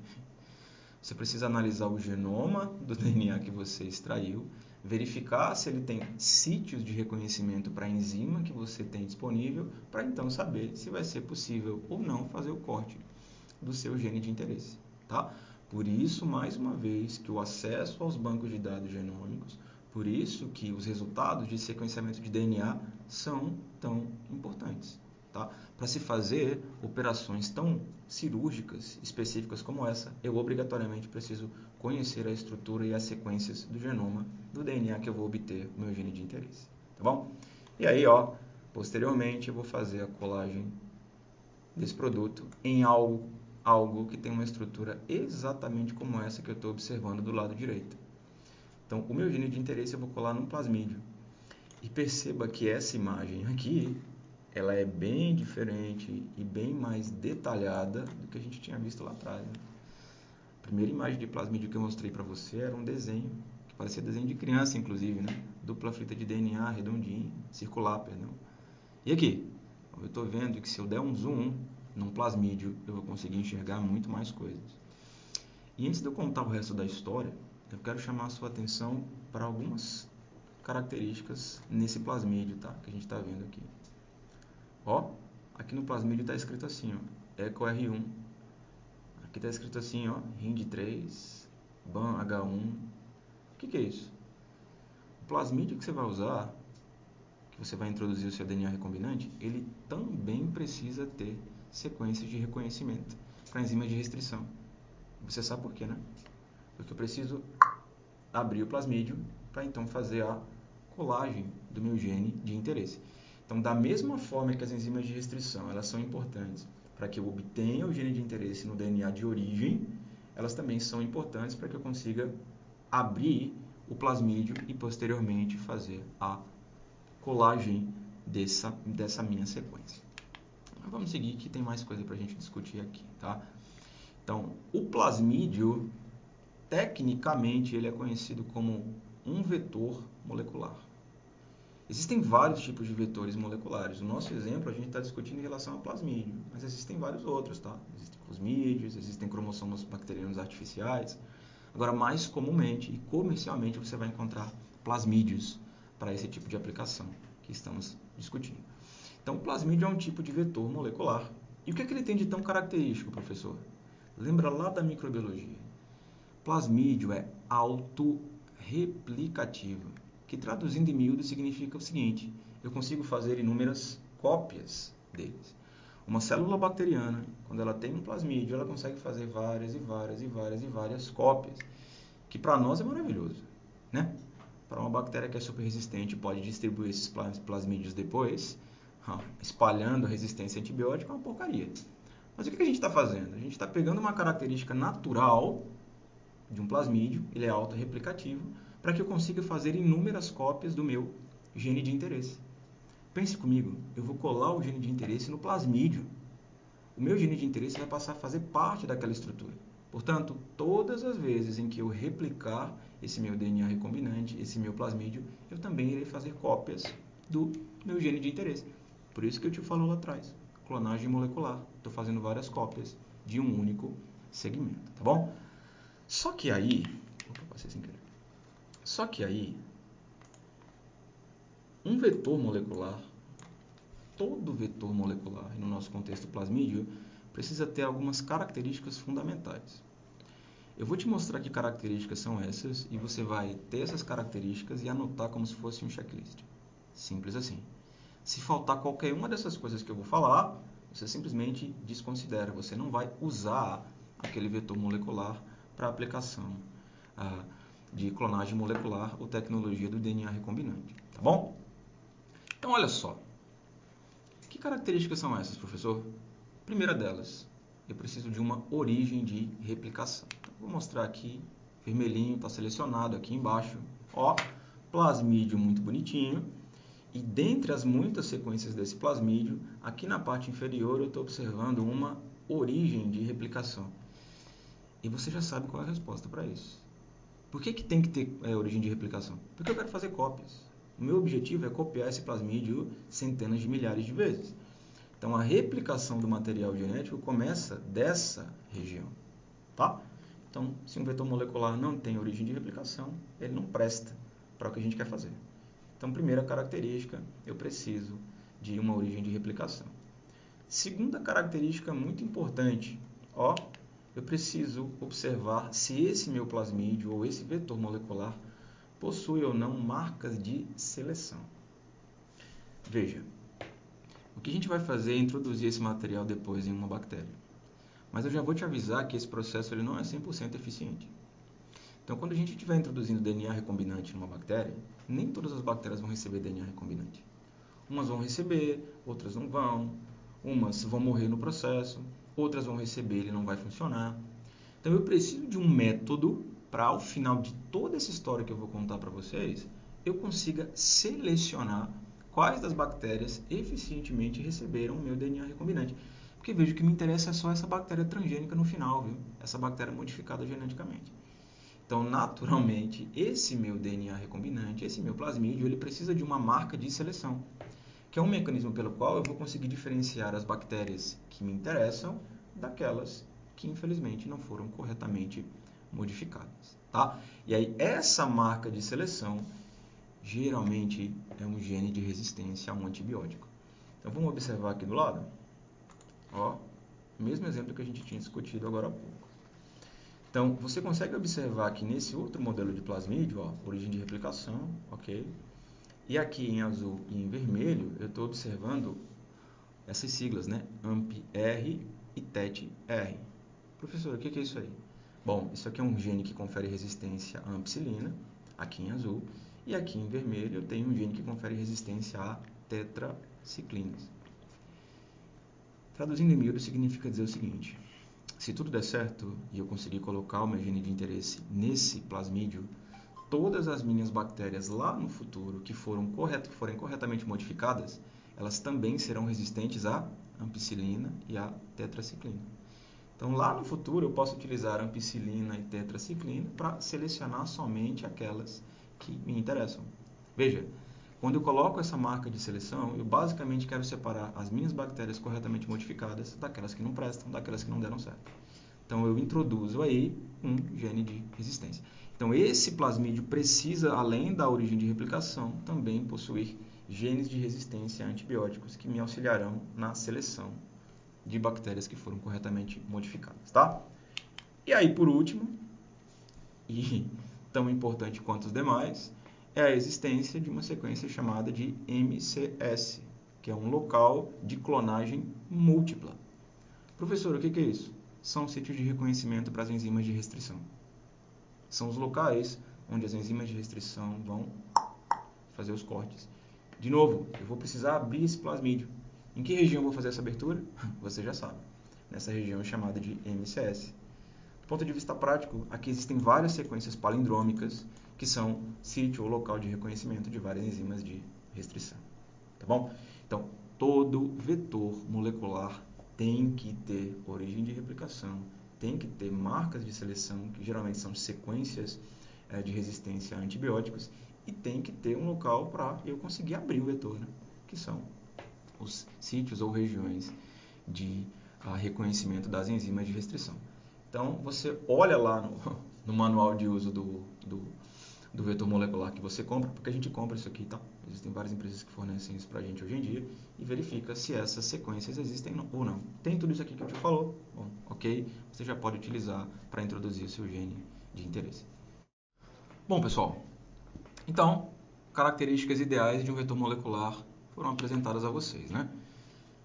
Você precisa analisar o genoma do DNA que você extraiu, verificar se ele tem sítios de reconhecimento para a enzima que você tem disponível, para então saber se vai ser possível ou não fazer o corte do seu gene de interesse, tá? Por isso, mais uma vez, que o acesso aos bancos de dados genômicos, por isso que os resultados de sequenciamento de DNA são tão importantes, tá? Para se fazer operações tão cirúrgicas, específicas como essa, eu obrigatoriamente preciso conhecer a estrutura e as sequências do genoma do DNA que eu vou obter o meu gene de interesse, tá bom? E aí, ó, posteriormente eu vou fazer a colagem desse produto em algo que tem uma estrutura exatamente como essa que eu estou observando do lado direito. Então, o meu gene de interesse eu vou colar num plasmídio. E perceba que essa imagem aqui, ela é bem diferente e bem mais detalhada do que a gente tinha visto lá atrás, né? primeira imagem de plasmídio que eu mostrei para você era um desenho, que parecia desenho de criança, inclusive, né? Dupla fita de DNA, redondinho, circular, perdão. E aqui, eu estou vendo que se eu der um zoom num plasmídio, eu vou conseguir enxergar muito mais coisas. E antes de eu contar o resto da história, eu quero chamar a sua atenção para algumas características nesse plasmídio, tá? Que a gente está vendo aqui. Ó, aqui no plasmídio está escrito assim, ó, Eco R1. Aqui está escrito assim, ó, RIND3, BAM H1. O que é isso? O plasmídio que você vai usar, que você vai introduzir o seu DNA recombinante, ele também precisa ter sequências de reconhecimento para enzimas de restrição. Você sabe por quê, né? Porque eu preciso abrir o plasmídio para então fazer a colagem do meu gene de interesse. Então, da mesma forma que as enzimas de restrição elas são importantes para que eu obtenha o gene de interesse no DNA de origem, elas também são importantes para que eu consiga abrir o plasmídio e posteriormente fazer a colagem dessa minha sequência. Mas vamos seguir que tem mais coisa para a gente discutir aqui, tá? Então, o plasmídio, tecnicamente, ele é conhecido como um vetor molecular. Existem vários tipos de vetores moleculares. O nosso exemplo, a gente está discutindo em relação ao plasmídio, mas existem vários outros, tá? Existem plasmídios, existem cromossomos bacterianos artificiais. Agora, mais comumente e comercialmente, você vai encontrar plasmídios para esse tipo de aplicação que estamos discutindo. Então, o plasmídio é um tipo de vetor molecular. E o que é que ele tem de tão característico, professor? Lembra lá da microbiologia. Plasmídio é autorreplicativo, que traduzindo em miúdo significa o seguinte: eu consigo fazer inúmeras cópias deles. Uma célula bacteriana, quando ela tem um plasmídio, ela consegue fazer várias cópias, que para nós é maravilhoso, né? Para uma bactéria que é super resistente, pode distribuir esses plasmídios depois, espalhando a resistência antibiótica, é uma porcaria. Mas o que a gente está fazendo? A gente está pegando uma característica natural de um plasmídio, ele é autorreplicativo, para que eu consiga fazer inúmeras cópias do meu gene de interesse. Pense comigo, eu vou colar o gene de interesse no plasmídio. O meu gene de interesse vai passar a fazer parte daquela estrutura. Portanto, todas as vezes em que eu replicar esse meu DNA recombinante, esse meu plasmídio, eu também irei fazer cópias do meu gene de interesse. Por isso que eu te falo lá atrás, clonagem molecular. Estou fazendo várias cópias de um único segmento, tá bom? Só que aí, passei sem querer. Só que aí, um vetor molecular, todo vetor molecular, no nosso contexto plasmídio, precisa ter algumas características fundamentais. Eu vou te mostrar que características são essas e você vai ter essas características e anotar como se fosse um checklist. Simples assim. Se faltar qualquer uma dessas coisas que eu vou falar, você simplesmente desconsidera. Você não vai usar aquele vetor molecular para aplicação de clonagem molecular ou tecnologia do DNA recombinante. Tá bom? Então, olha só. Que características são essas, professor? Primeira delas, eu preciso de uma origem de replicação. Então, vou mostrar aqui, vermelhinho, está selecionado aqui embaixo. Ó, plasmídio muito bonitinho. E dentre as muitas sequências desse plasmídio, aqui na parte inferior eu estou observando uma origem de replicação. E você já sabe qual é a resposta para isso. Por que tem que ter origem de replicação? Porque eu quero fazer cópias. O meu objetivo é copiar esse plasmídio centenas de milhares de vezes. Então, a replicação do material genético começa dessa região, tá? Então, se um vetor molecular não tem origem de replicação, ele não presta para o que a gente quer fazer. Então, primeira característica, eu preciso de uma origem de replicação. Segunda característica muito importante, ó, eu preciso observar se esse meu plasmídio ou esse vetor molecular possui ou não marcas de seleção. Veja, o que a gente vai fazer é introduzir esse material depois em uma bactéria. Mas eu já vou te avisar que esse processo ele não é 100% eficiente. Então, quando a gente estiver introduzindo DNA recombinante numa bactéria, nem todas as bactérias vão receber DNA recombinante. Umas vão receber, outras não vão. Umas vão morrer no processo, outras vão receber e ele não vai funcionar. Então, eu preciso de um método para, ao final de toda essa história que eu vou contar para vocês, eu consiga selecionar quais das bactérias eficientemente receberam o meu DNA recombinante. Porque veja, o que me interessa é só essa bactéria transgênica no final, viu? Essa bactéria modificada geneticamente. Então, naturalmente, esse meu DNA recombinante, esse meu plasmídio, ele precisa de uma marca de seleção, que é um mecanismo pelo qual eu vou conseguir diferenciar as bactérias que me interessam daquelas que, infelizmente, não foram corretamente modificadas, tá? E aí, essa marca de seleção, geralmente, é um gene de resistência a um antibiótico. Então, vamos observar aqui do lado. Ó, mesmo exemplo que a gente tinha discutido agora há pouco. Então, você consegue observar que nesse outro modelo de plasmídio, ó, origem de replicação, ok? E aqui em azul e em vermelho, eu estou observando essas siglas, né? AMP-R e TET-R. Professor, o que é isso aí? Bom, isso aqui é um gene que confere resistência à ampicilina, aqui em azul, e aqui em vermelho eu tenho um gene que confere resistência a tetraciclinas. Traduzindo em miúdo, significa dizer o seguinte: se tudo der certo e eu conseguir colocar o meu gene de interesse nesse plasmídio, todas as minhas bactérias lá no futuro que forem corretamente modificadas, elas também serão resistentes à ampicilina e à tetraciclina. Então, lá no futuro, eu posso utilizar ampicilina e tetraciclina para selecionar somente aquelas que me interessam. Veja, quando eu coloco essa marca de seleção, eu basicamente quero separar as minhas bactérias corretamente modificadas daquelas que não prestam, daquelas que não deram certo. Então, eu introduzo aí um gene de resistência. Então, esse plasmídio precisa, além da origem de replicação, também possuir genes de resistência a antibióticos que me auxiliarão na seleção de bactérias que foram corretamente modificadas, tá? E aí, por último, e tão importante quanto os demais, é a existência de uma sequência chamada de MCS, que é um local de clonagem múltipla. Professor, o que é isso? São sítios de reconhecimento para as enzimas de restrição. São os locais onde as enzimas de restrição vão fazer os cortes. De novo, eu vou precisar abrir esse plasmídio. Em que região eu vou fazer essa abertura? Você já sabe. Nessa região chamada de MCS. Do ponto de vista prático, aqui existem várias sequências palindrômicas que são sítio ou local de reconhecimento de várias enzimas de restrição. Tá bom? Então, todo vetor molecular tem que ter origem de replicação, tem que ter marcas de seleção, que geralmente são sequências de resistência a antibióticos, e tem que ter um local para eu conseguir abrir o vetor, né? Que são os sítios ou regiões de reconhecimento das enzimas de restrição. Então, você olha lá no manual de uso do vetor molecular que você compra, porque a gente compra isso aqui, tá? Existem várias empresas que fornecem isso pra gente hoje em dia, e verifica se essas sequências existem ou não. Tem tudo isso aqui que eu te falou? Bom, ok? Você já pode utilizar para introduzir o seu gene de interesse. Bom, pessoal, então, características ideais de um vetor molecular foram apresentadas a vocês, né?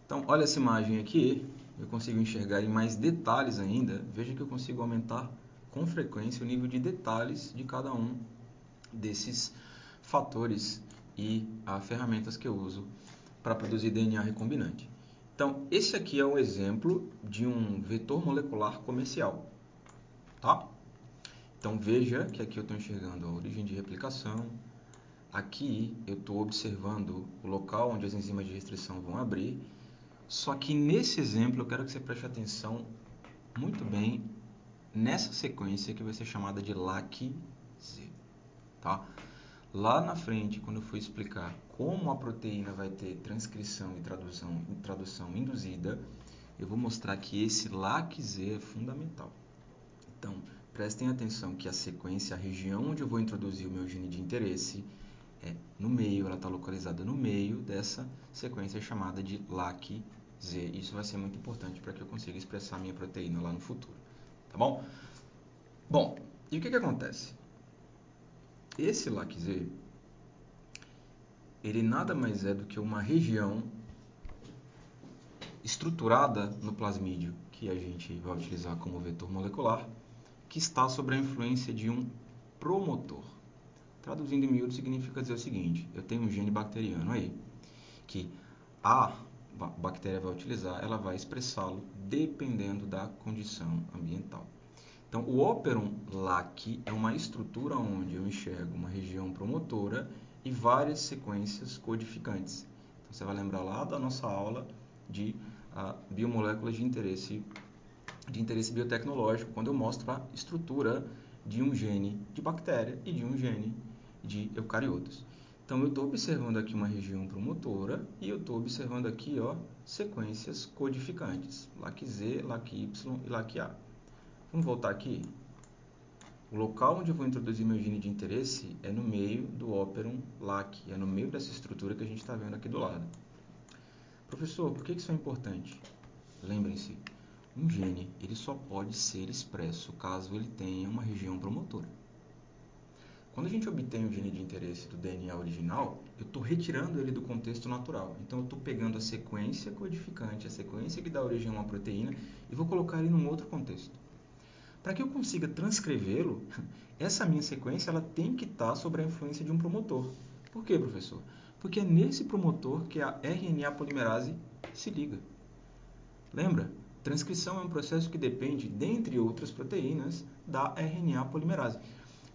Então, olha essa imagem aqui, eu consigo enxergar em mais detalhes ainda. Veja que eu consigo aumentar com frequência o nível de detalhes de cada um desses fatores e ferramentas que eu uso para produzir DNA recombinante. Então, esse aqui é um exemplo de um vetor molecular comercial, tá? Então, veja que aqui eu estou enxergando a origem de replicação. Aqui eu estou observando o local onde as enzimas de restrição vão abrir. Só que nesse exemplo eu quero que você preste atenção muito bem nessa sequência que vai ser chamada de LAC-Z, tá? Lá na frente, quando eu for explicar como a proteína vai ter transcrição e tradução induzida, eu vou mostrar que esse LAC-Z é fundamental. Então, prestem atenção que a sequência, a região onde eu vou introduzir o meu gene de interesse, é no meio, ela está localizada no meio dessa sequência chamada de LAC-Z. Isso vai ser muito importante para que eu consiga expressar a minha proteína lá no futuro, tá bom? Bom, e o que acontece? Esse LAC-Z, ele nada mais é do que uma região estruturada no plasmídio, que a gente vai utilizar como vetor molecular, que está sob a influência de um promotor. Traduzindo em miúdo, significa dizer o seguinte: eu tenho um gene bacteriano aí, que a bactéria vai utilizar, ela vai expressá-lo dependendo da condição ambiental. Então, o operon LAC é uma estrutura onde eu enxergo uma região promotora e várias sequências codificantes. Então, você vai lembrar lá da nossa aula de biomoléculas de interesse biotecnológico, quando eu mostro a estrutura de um gene de bactéria e de um gene de eucariotas. Então, eu estou observando aqui uma região promotora e eu estou observando aqui, ó, sequências codificantes, LAC-Z, LAC-Y e LAC-A. Vamos voltar aqui. O local onde eu vou introduzir meu gene de interesse é no meio do óperon LAC, é no meio dessa estrutura que a gente está vendo aqui do lado. Professor, por que isso é importante? Lembrem-se, um gene ele só pode ser expresso caso ele tenha uma região promotora. Quando a gente obtém o gene de interesse do DNA original, eu estou retirando ele do contexto natural. Então, eu estou pegando a sequência codificante, a sequência que dá origem a uma proteína, e vou colocar ele num outro contexto. Para que eu consiga transcrevê-lo, essa minha sequência ela tem que estar sob a influência de um promotor. Por quê, professor? Porque é nesse promotor que a RNA polimerase se liga. Lembra? Transcrição é um processo que depende, dentre outras proteínas, da RNA polimerase.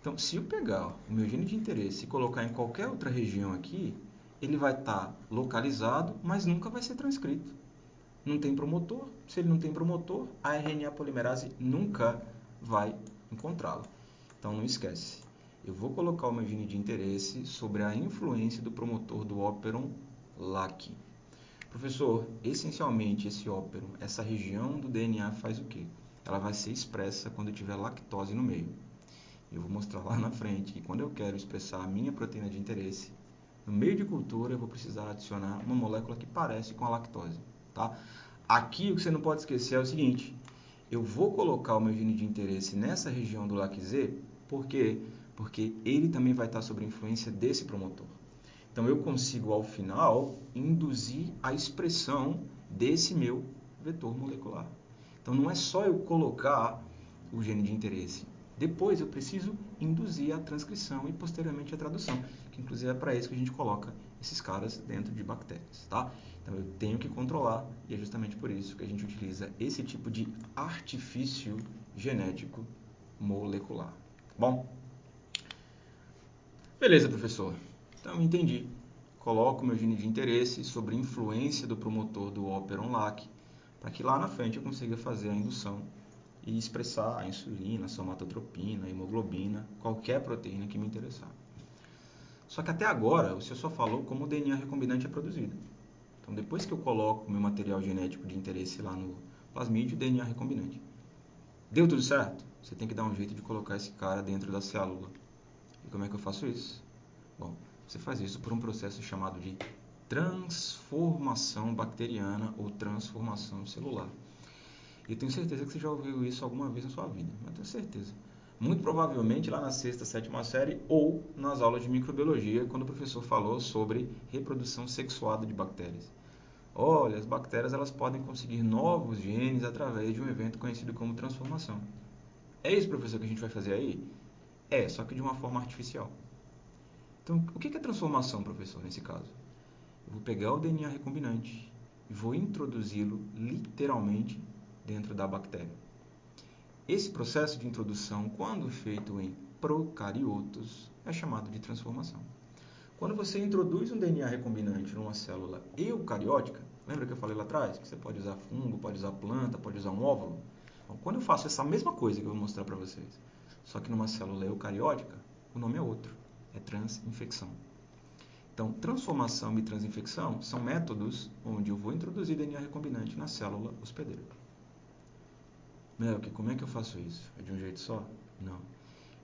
Então, se eu pegar o meu gene de interesse e colocar em qualquer outra região aqui, ele vai estar localizado, mas nunca vai ser transcrito. Não tem promotor. Se ele não tem promotor, a RNA polimerase nunca vai encontrá-lo. Então, não esquece. Eu vou colocar o meu gene de interesse sobre a influência do promotor do óperon LAC. Professor, essencialmente esse óperon, essa região do DNA faz o quê? Ela vai ser expressa quando tiver lactose no meio. Eu vou mostrar lá na frente que quando eu quero expressar a minha proteína de interesse, no meio de cultura eu vou precisar adicionar uma molécula que parece com a lactose. Tá? Aqui o que você não pode esquecer é o seguinte, eu vou colocar o meu gene de interesse nessa região do LAC-Z, por quê? Porque ele também vai estar sob a influência desse promotor. Então eu consigo ao final induzir a expressão desse meu vetor molecular. Então não é só eu colocar o gene de interesse. Depois eu preciso induzir a transcrição e posteriormente a tradução, que inclusive é para isso que a gente coloca esses caras dentro de bactérias, tá? Então eu tenho que controlar e é justamente por isso que a gente utiliza esse tipo de artifício genético molecular. Bom? Beleza, professor. Então entendi. Coloco meu gene de interesse sobre influência do promotor do óperon LAC, para que lá na frente eu consiga fazer a indução e expressar a insulina, a somatotropina, a hemoglobina, qualquer proteína que me interessar. Só que até agora, o senhor só falou como o DNA recombinante é produzido. Então, depois que eu coloco o meu material genético de interesse lá no plasmídio, DNA recombinante. Deu tudo certo? Você tem que dar um jeito de colocar esse cara dentro da célula. E como é que eu faço isso? Bom, você faz isso por um processo chamado de transformação bacteriana ou transformação celular. E eu tenho certeza que você já ouviu isso alguma vez na sua vida, mas tenho certeza. Muito provavelmente lá na sexta, sétima série ou nas aulas de microbiologia, quando o professor falou sobre reprodução sexuada de bactérias. Olha, as bactérias elas podem conseguir novos genes através de um evento conhecido como transformação. É isso, professor, que a gente vai fazer aí? É, só que de uma forma artificial. Então, o que é transformação, professor, nesse caso? Eu vou pegar o DNA recombinante e vou introduzi-lo literalmente dentro da bactéria. Esse processo de introdução, quando feito em procariotos, é chamado de transformação. Quando você introduz um DNA recombinante numa célula eucariótica, lembra que eu falei lá atrás? Que você pode usar fungo, pode usar planta, pode usar um óvulo? Bom, quando eu faço essa mesma coisa que eu vou mostrar para vocês, só que numa célula eucariótica, o nome é outro, é transinfecção. Então, transformação e transinfecção são métodos onde eu vou introduzir DNA recombinante na célula hospedeira. Melk, como é que eu faço isso? É de um jeito só? Não.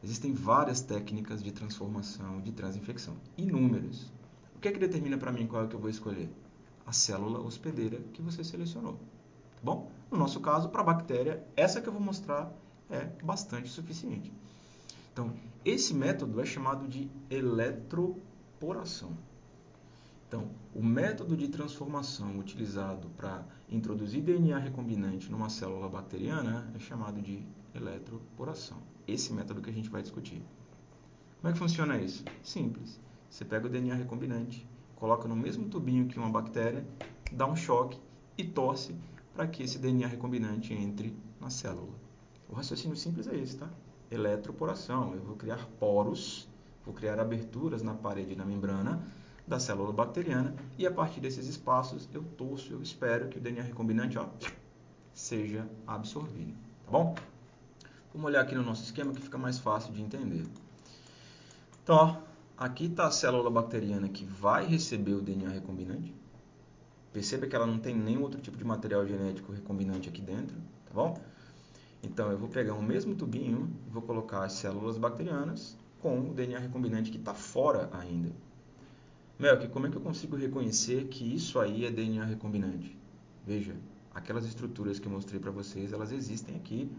Existem várias técnicas de transformação e de transinfecção, inúmeras. O que é que determina para mim qual é que eu vou escolher? A célula hospedeira que você selecionou. Tá bom? No nosso caso, para a bactéria, essa que eu vou mostrar é bastante suficiente. Então, esse método é chamado de eletroporação. Então, o método de transformação utilizado para introduzir DNA recombinante numa célula bacteriana é chamado de eletroporação. Esse método que a gente vai discutir. Como é que funciona isso? Simples. Você pega o DNA recombinante, coloca no mesmo tubinho que uma bactéria, dá um choque e torce para que esse DNA recombinante entre na célula. O raciocínio simples é esse, tá? Eletroporação. Eu vou criar poros, vou criar aberturas na parede e na membrana, da célula bacteriana, e a partir desses espaços eu torço, eu espero que o DNA recombinante seja absorvido, tá bom? Vamos olhar aqui no nosso esquema que fica mais fácil de entender. Então, aqui está a célula bacteriana que vai receber o DNA recombinante. Perceba que ela não tem nenhum outro tipo de material genético recombinante aqui dentro, tá bom? Então, eu vou pegar o mesmo tubinho e vou colocar as células bacterianas com o DNA recombinante que está fora ainda. Melk, como é que eu consigo reconhecer que isso aí é DNA recombinante? Veja, aquelas estruturas que eu mostrei para vocês, elas existem aqui.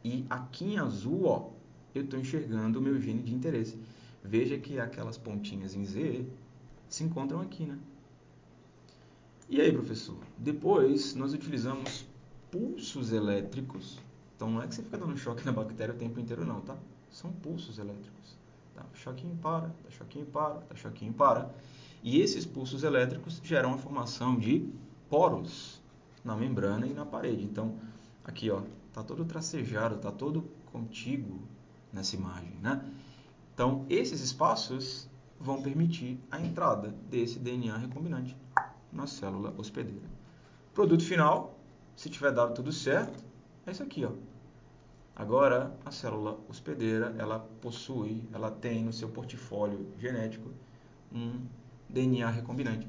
E aqui em azul, ó, eu estou enxergando o meu gene de interesse. Veja que aquelas pontinhas em Z se encontram aqui, né? E aí, professor? Depois, nós utilizamos pulsos elétricos. Então, não é que você fica dando choque na bactéria o tempo inteiro, não, tá? São pulsos elétricos. Dá choquinho, para, dá choquinho, para, dá choquinho, para. E esses pulsos elétricos geram a formação de poros na membrana e na parede. Então, aqui, ó, tá todo tracejado, tá todo contíguo nessa imagem, né? Então, esses espaços vão permitir a entrada desse DNA recombinante na célula hospedeira. Produto final, se tiver dado tudo certo, é isso aqui, ó. Agora, a célula hospedeira, ela tem no seu portfólio genético um DNA recombinante.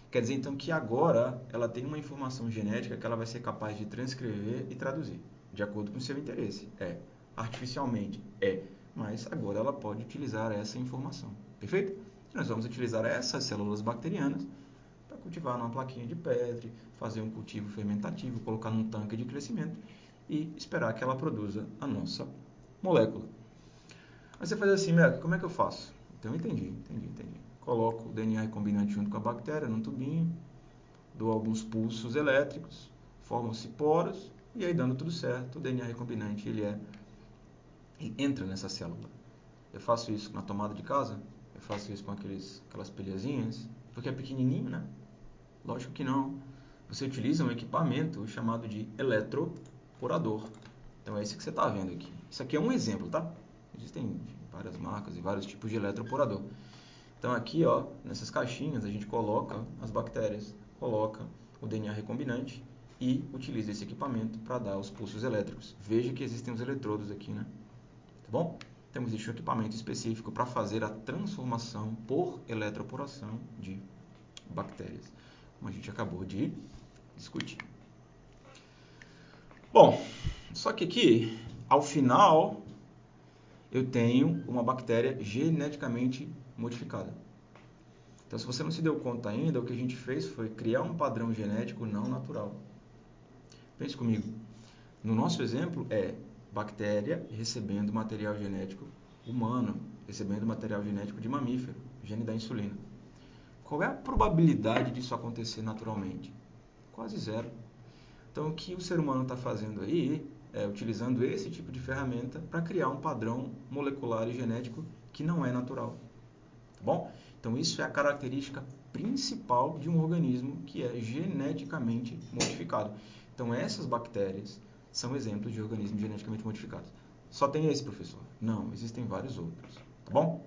Quer dizer, então, que agora ela tem uma informação genética que ela vai ser capaz de transcrever e traduzir, de acordo com o seu interesse. Artificialmente, mas agora ela pode utilizar essa informação. Perfeito? Nós vamos utilizar essas células bacterianas para cultivar numa plaquinha de Petri, fazer um cultivo fermentativo, colocar num tanque de crescimento e esperar que ela produza a nossa molécula. Aí você faz assim, Melk, como é que eu faço? Então, entendi. Coloco o DNA recombinante junto com a bactéria num tubinho, dou alguns pulsos elétricos, formam-se poros, e aí, dando tudo certo, o DNA recombinante ele entra nessa célula. Eu faço isso na tomada de casa, eu faço isso com aquelas pilhazinhas, porque é pequenininho, né? Lógico que não. Você utiliza um equipamento chamado de eletroporador. Então, é esse que você está vendo aqui. Isso aqui é um exemplo, tá? Existem várias marcas e vários tipos de eletroporador. Então, aqui, ó, nessas caixinhas, a gente coloca as bactérias, coloca o DNA recombinante e utiliza esse equipamento para dar os pulsos elétricos. Veja que existem os eletrodos aqui, né? Tá bom? Então, existe um equipamento específico para fazer a transformação por eletroporação de bactérias, como a gente acabou de discutir. Bom, só que aqui, ao final, eu tenho uma bactéria geneticamente modificada. Então, se você não se deu conta ainda, o que a gente fez foi criar um padrão genético não natural. Pense comigo. No nosso exemplo, bactéria recebendo material genético humano, recebendo material genético de mamífero, gene da insulina. Qual é a probabilidade disso acontecer naturalmente? Quase zero. Então, o que o ser humano está fazendo aí é utilizando esse tipo de ferramenta para criar um padrão molecular e genético que não é natural. Tá bom? Então, isso é a característica principal de um organismo que é geneticamente modificado. Então, essas bactérias são exemplos de organismos geneticamente modificados. Só tem esse, professor? Não, existem vários outros. Tá bom?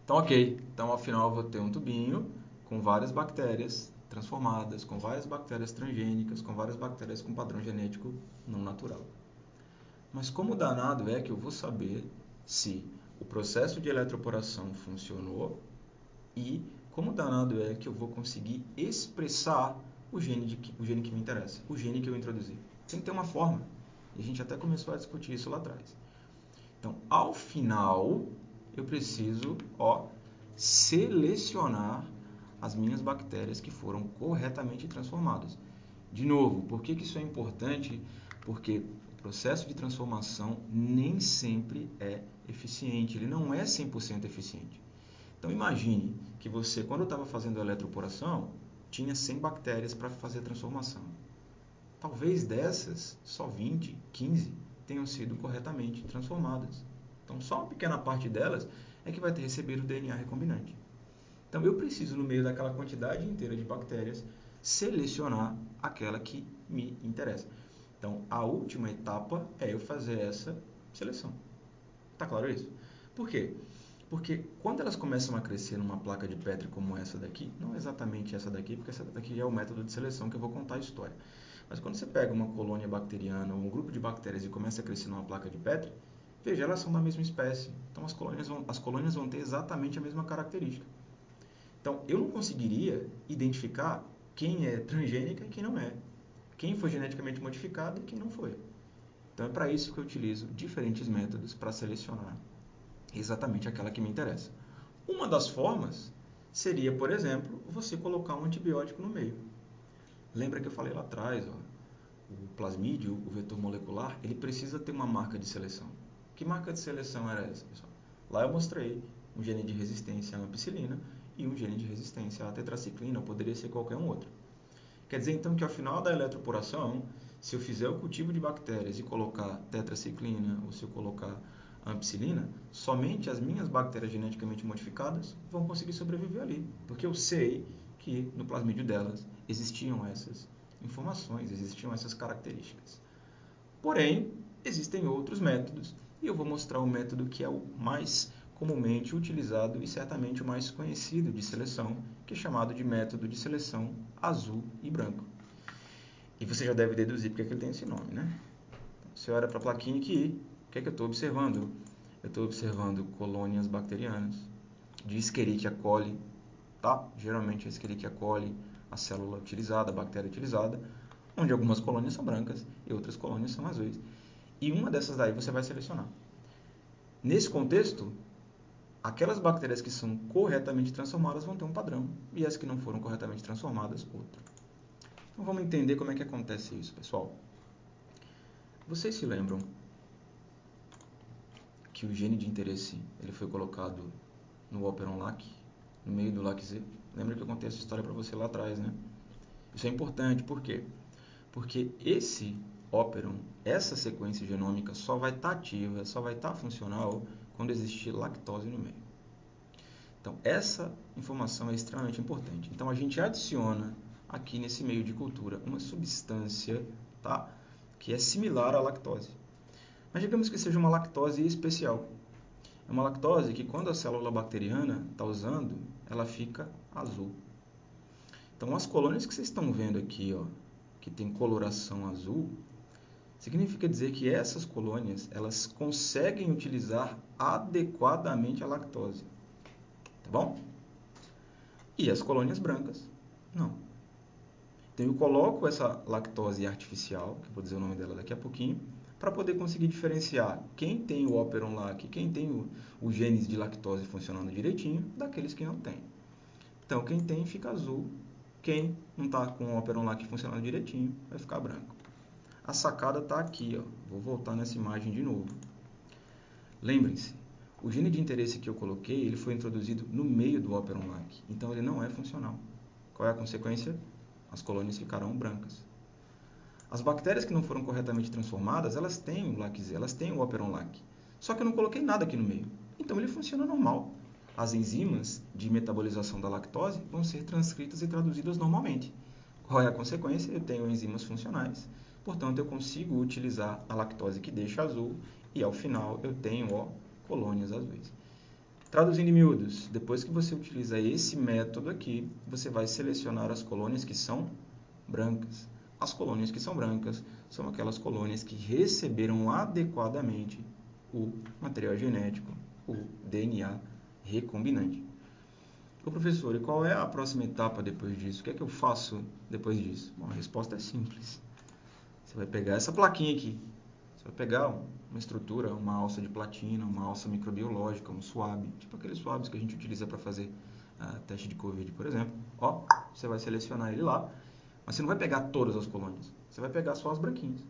Então, ok. Então, ao final, eu vou ter um tubinho com várias bactérias transformadas, com várias bactérias transgênicas, com várias bactérias com padrão genético não natural. Mas como danado é que eu vou saber se o processo de eletroporação funcionou e como danado é que eu vou conseguir expressar o gene que me interessa, o gene que eu introduzi? Tem que ter uma forma. E a gente até começou a discutir isso lá atrás. Então, ao final, eu preciso selecionar as minhas bactérias que foram corretamente transformadas. De novo, por que isso é importante? Porque o processo de transformação nem sempre é eficiente, ele não é 100% eficiente. Então, imagine que você, quando estava fazendo a eletroporação, tinha 100 bactérias para fazer a transformação. Talvez dessas, só 20, 15 tenham sido corretamente transformadas. Então, só uma pequena parte delas é que vai ter recebido o DNA recombinante. Então, eu preciso, no meio daquela quantidade inteira de bactérias, selecionar aquela que me interessa. Então, a última etapa é eu fazer essa seleção. Tá claro isso? Por quê? Porque quando elas começam a crescer numa placa de Petri como essa daqui, não exatamente essa daqui, porque essa daqui é o método de seleção que eu vou contar a história. Mas quando você pega uma colônia bacteriana ou um grupo de bactérias e começa a crescer numa placa de Petri, veja, elas são da mesma espécie. Então as colônias vão ter exatamente a mesma característica. Então eu não conseguiria identificar quem é transgênica e quem não é. Quem foi geneticamente modificado e quem não foi. Então é para isso que eu utilizo diferentes métodos para selecionar exatamente aquela que me interessa. Uma das formas seria, por exemplo, você colocar um antibiótico no meio. Lembra que eu falei lá atrás, ó, o plasmídio, o vetor molecular, ele precisa ter uma marca de seleção. Que marca de seleção era essa, pessoal? Lá eu mostrei um gene de resistência à ampicilina e um gene de resistência à tetraciclina, ou poderia ser qualquer um outro. Quer dizer, então, que ao final da eletroporação, se eu fizer o cultivo de bactérias e colocar tetraciclina, ou se eu colocar ampicilina, somente as minhas bactérias geneticamente modificadas vão conseguir sobreviver ali. Porque eu sei que no plasmídio delas existiam essas informações, existiam essas características. Porém, existem outros métodos, e eu vou mostrar o método que é o mais comumente utilizado e certamente o mais conhecido de seleção, que é chamado de método de seleção azul e branco. E você já deve deduzir porque ele tem esse nome, né? Você olha para a plaquinha aqui, o que é que eu estou observando? Eu estou observando colônias bacterianas de Escherichia coli, tá? Geralmente a Escherichia coli, a célula utilizada, a bactéria utilizada, onde algumas colônias são brancas e outras colônias são azuis. E uma dessas daí você vai selecionar. Nesse contexto, aquelas bactérias que são corretamente transformadas vão ter um padrão, e as que não foram corretamente transformadas, outro. Então vamos entender como é que acontece isso, pessoal. Vocês se lembram que o gene de interesse ele foi colocado no Operon LAC, no meio do LAC-Z? Lembra que eu contei essa história para você lá atrás, né? Isso é importante, por quê? Porque esse Operon, essa sequência genômica só vai estar ativa, só vai estar funcional quando existir lactose no meio. Então, essa informação é extremamente importante. Então, a gente adiciona aqui nesse meio de cultura uma substância, tá? Que é similar à lactose. Mas digamos que seja uma lactose especial. É uma lactose que quando a célula bacteriana está usando, ela fica azul. Então, as colônias que vocês estão vendo aqui, ó, que tem coloração azul, significa dizer que essas colônias elas conseguem utilizar adequadamente a lactose. Tá bom? E as colônias brancas, não. Então, eu coloco essa lactose artificial, que eu vou dizer o nome dela daqui a pouquinho, para poder conseguir diferenciar quem tem o Operon LAC, quem tem o genes de lactose funcionando direitinho, daqueles que não tem. Então, quem tem fica azul, quem não está com o Operon LAC funcionando direitinho, vai ficar branco. A sacada está aqui, ó. Vou voltar nessa imagem de novo. Lembrem-se, o gene de interesse que eu coloquei, ele foi introduzido no meio do Operon LAC, então ele não é funcional. Qual é a consequência? As colônias ficarão brancas. As bactérias que não foram corretamente transformadas, elas têm o LAC-Z, elas têm o Operon LAC. Só que eu não coloquei nada aqui no meio. Então ele funciona normal. As enzimas de metabolização da lactose vão ser transcritas e traduzidas normalmente. Qual é a consequência? Eu tenho enzimas funcionais. Portanto, eu consigo utilizar a lactose que deixa azul e, ao final, eu tenho colônias azuis. Traduzindo em miúdos, depois que você utiliza esse método aqui, você vai selecionar as colônias que são brancas. As colônias que são brancas são aquelas colônias que receberam adequadamente o material genético, o DNA recombinante. Ô professor, e qual é a próxima etapa depois disso? O que é que eu faço depois disso? Bom, a resposta é simples. Você vai pegar essa plaquinha aqui. Você vai pegar uma estrutura, uma alça de platina, uma alça microbiológica, um swab, tipo aqueles swabs que a gente utiliza para fazer teste de Covid, por exemplo. Ó, você vai selecionar ele lá, mas você não vai pegar todas as colônias. Você vai pegar só as branquinhas.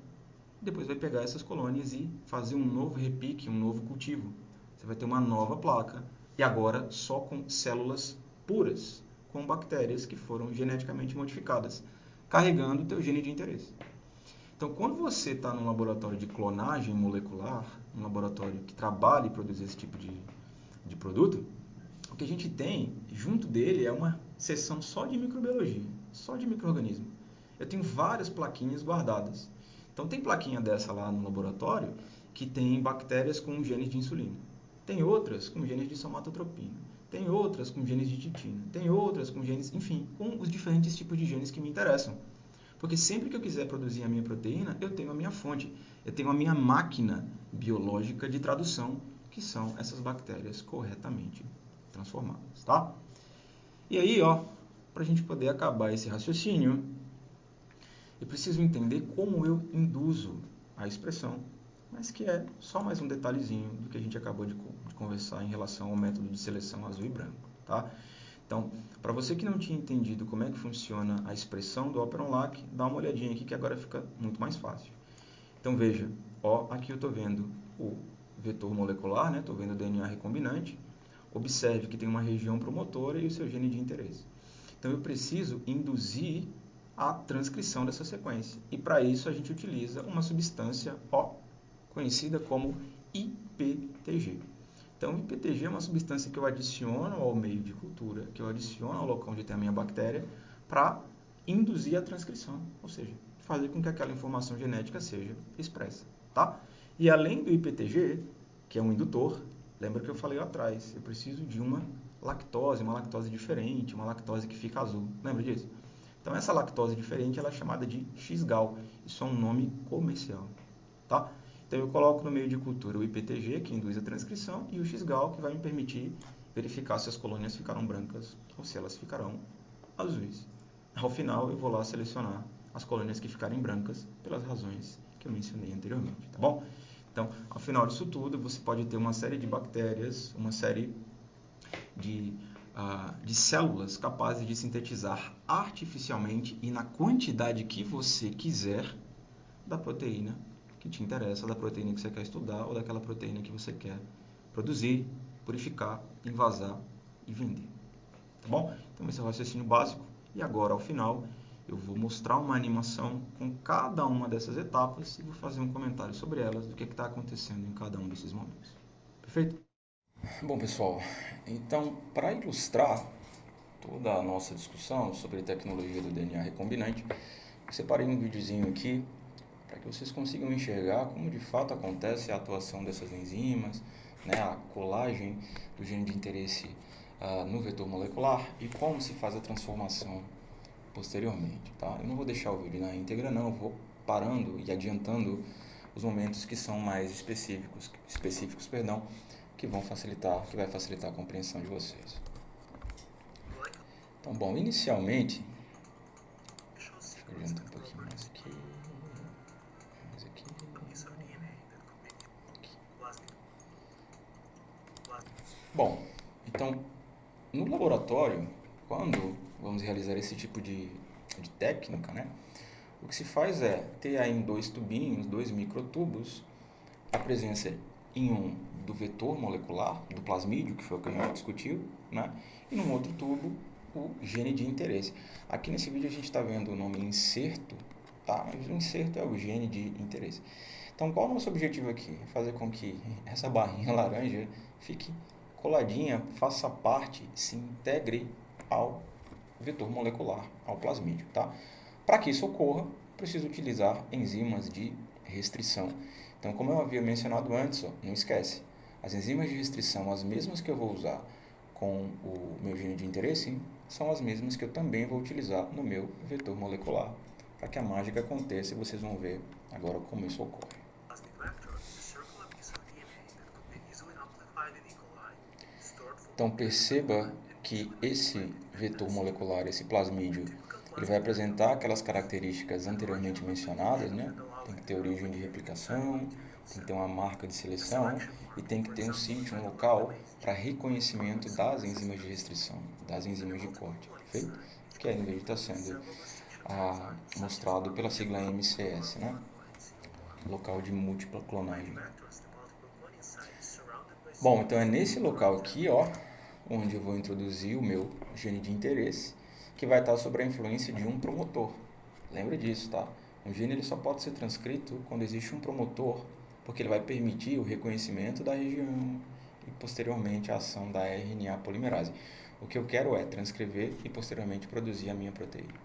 Depois vai pegar essas colônias e fazer um novo repique, um novo cultivo. Você vai ter uma nova placa, e agora só com células puras, com bactérias que foram geneticamente modificadas, carregando o teu gene de interesse. Então, quando você está num laboratório de clonagem molecular, um laboratório que trabalha e produz esse tipo de produto, o que a gente tem junto dele é uma seção só de microbiologia, só de micro-organismo. Eu tenho várias plaquinhas guardadas. Então, tem plaquinha dessa lá no laboratório que tem bactérias com genes de insulina. Tem outras com genes de somatotropina, tem outras com genes de titina, tem outras com genes, enfim, com os diferentes tipos de genes que me interessam. Porque sempre que eu quiser produzir a minha proteína, eu tenho a minha fonte, eu tenho a minha máquina biológica de tradução, que são essas bactérias corretamente transformadas, tá? E aí, ó, para a gente poder acabar esse raciocínio, eu preciso entender como eu induzo a expressão, mas que é só mais um detalhezinho do que a gente acabou de conversar em relação ao método de seleção azul e branco, tá? Então, para você que não tinha entendido como é que funciona a expressão do Operon-Lac, dá uma olhadinha aqui que agora fica muito mais fácil. Então, veja, ó, aqui eu estou vendo o vetor molecular, né? Estou vendo o DNA recombinante. Observe que tem uma região promotora e o seu gene de interesse. Então, eu preciso induzir a transcrição dessa sequência. E para isso a gente utiliza uma substância, ó, conhecida como IPTG. Então, o IPTG é uma substância que eu adiciono ao meio de cultura, que eu adiciono ao local onde tem a minha bactéria, para induzir a transcrição, ou seja, fazer com que aquela informação genética seja expressa, tá? E além do IPTG, que é um indutor, lembra que eu falei lá atrás, eu preciso de uma lactose diferente, uma lactose que fica azul, lembra disso? Então, essa lactose diferente ela é chamada de X-Gal, isso é um nome comercial, tá? Então, eu coloco no meio de cultura o IPTG, que induz a transcrição, e o X-Gal, que vai me permitir verificar se as colônias ficaram brancas ou se elas ficarão azuis. Ao final, eu vou lá selecionar as colônias que ficarem brancas pelas razões que eu mencionei anteriormente, tá bom? Então, ao final disso tudo, você pode ter uma série de bactérias, uma série de células capazes de sintetizar artificialmente e na quantidade que você quiser da proteína que te interessa, da proteína que você quer estudar ou daquela proteína que você quer produzir, purificar, envasar e vender. Tá bom? Então esse é o raciocínio básico e agora ao final eu vou mostrar uma animação com cada uma dessas etapas e vou fazer um comentário sobre elas, do que está acontecendo em cada um desses momentos. Perfeito? Bom, pessoal, então para ilustrar toda a nossa discussão sobre tecnologia do DNA recombinante, eu separei um videozinho aqui para que vocês consigam enxergar como de fato acontece a atuação dessas enzimas, né, a colagem do gene de interesse no vetor molecular e como se faz a transformação posteriormente. Tá? Eu não vou deixar o vídeo na íntegra, não, eu vou parando e adiantando os momentos que são mais específicos, que vai facilitar a compreensão de vocês. Então, bom, inicialmente, deixa eu adiantar um pouquinho mais aqui. Bom, então, no laboratório, quando vamos realizar esse tipo de técnica, né, o que se faz é ter aí em dois tubinhos, dois microtubos, a presença em um do vetor molecular, do plasmídio, que foi o que a gente discutiu, né, e num outro tubo, o gene de interesse. Aqui nesse vídeo a gente está vendo o nome inserto, tá? Mas o inserto é o gene de interesse. Então, qual é o nosso objetivo aqui? Fazer com que essa barrinha laranja fique coladinha, faça parte, se integre ao vetor molecular, ao plasmídio, tá? Para que isso ocorra, preciso utilizar enzimas de restrição. Então, como eu havia mencionado antes, ó, não esquece, as enzimas de restrição, as mesmas que eu vou usar com o meu gene de interesse, são as mesmas que eu também vou utilizar no meu vetor molecular. Para que a mágica aconteça, vocês vão ver agora como isso ocorre. Então perceba que esse vetor molecular, esse plasmídio, ele vai apresentar aquelas características anteriormente mencionadas, né? Tem que ter origem de replicação, tem que ter uma marca de seleção e tem que ter um sítio, um local para reconhecimento das enzimas de restrição, das enzimas de corte, perfeito? Que aí no vídeo está sendo mostrado pela sigla MCS, né? Local de múltipla clonagem. Bom, então é nesse local aqui, ó, onde eu vou introduzir o meu gene de interesse, que vai estar sob a influência de um promotor. Lembre disso, tá? Um gene ele só pode ser transcrito quando existe um promotor, porque ele vai permitir o reconhecimento da região e posteriormente a ação da RNA polimerase. O que eu quero é transcrever e posteriormente produzir a minha proteína.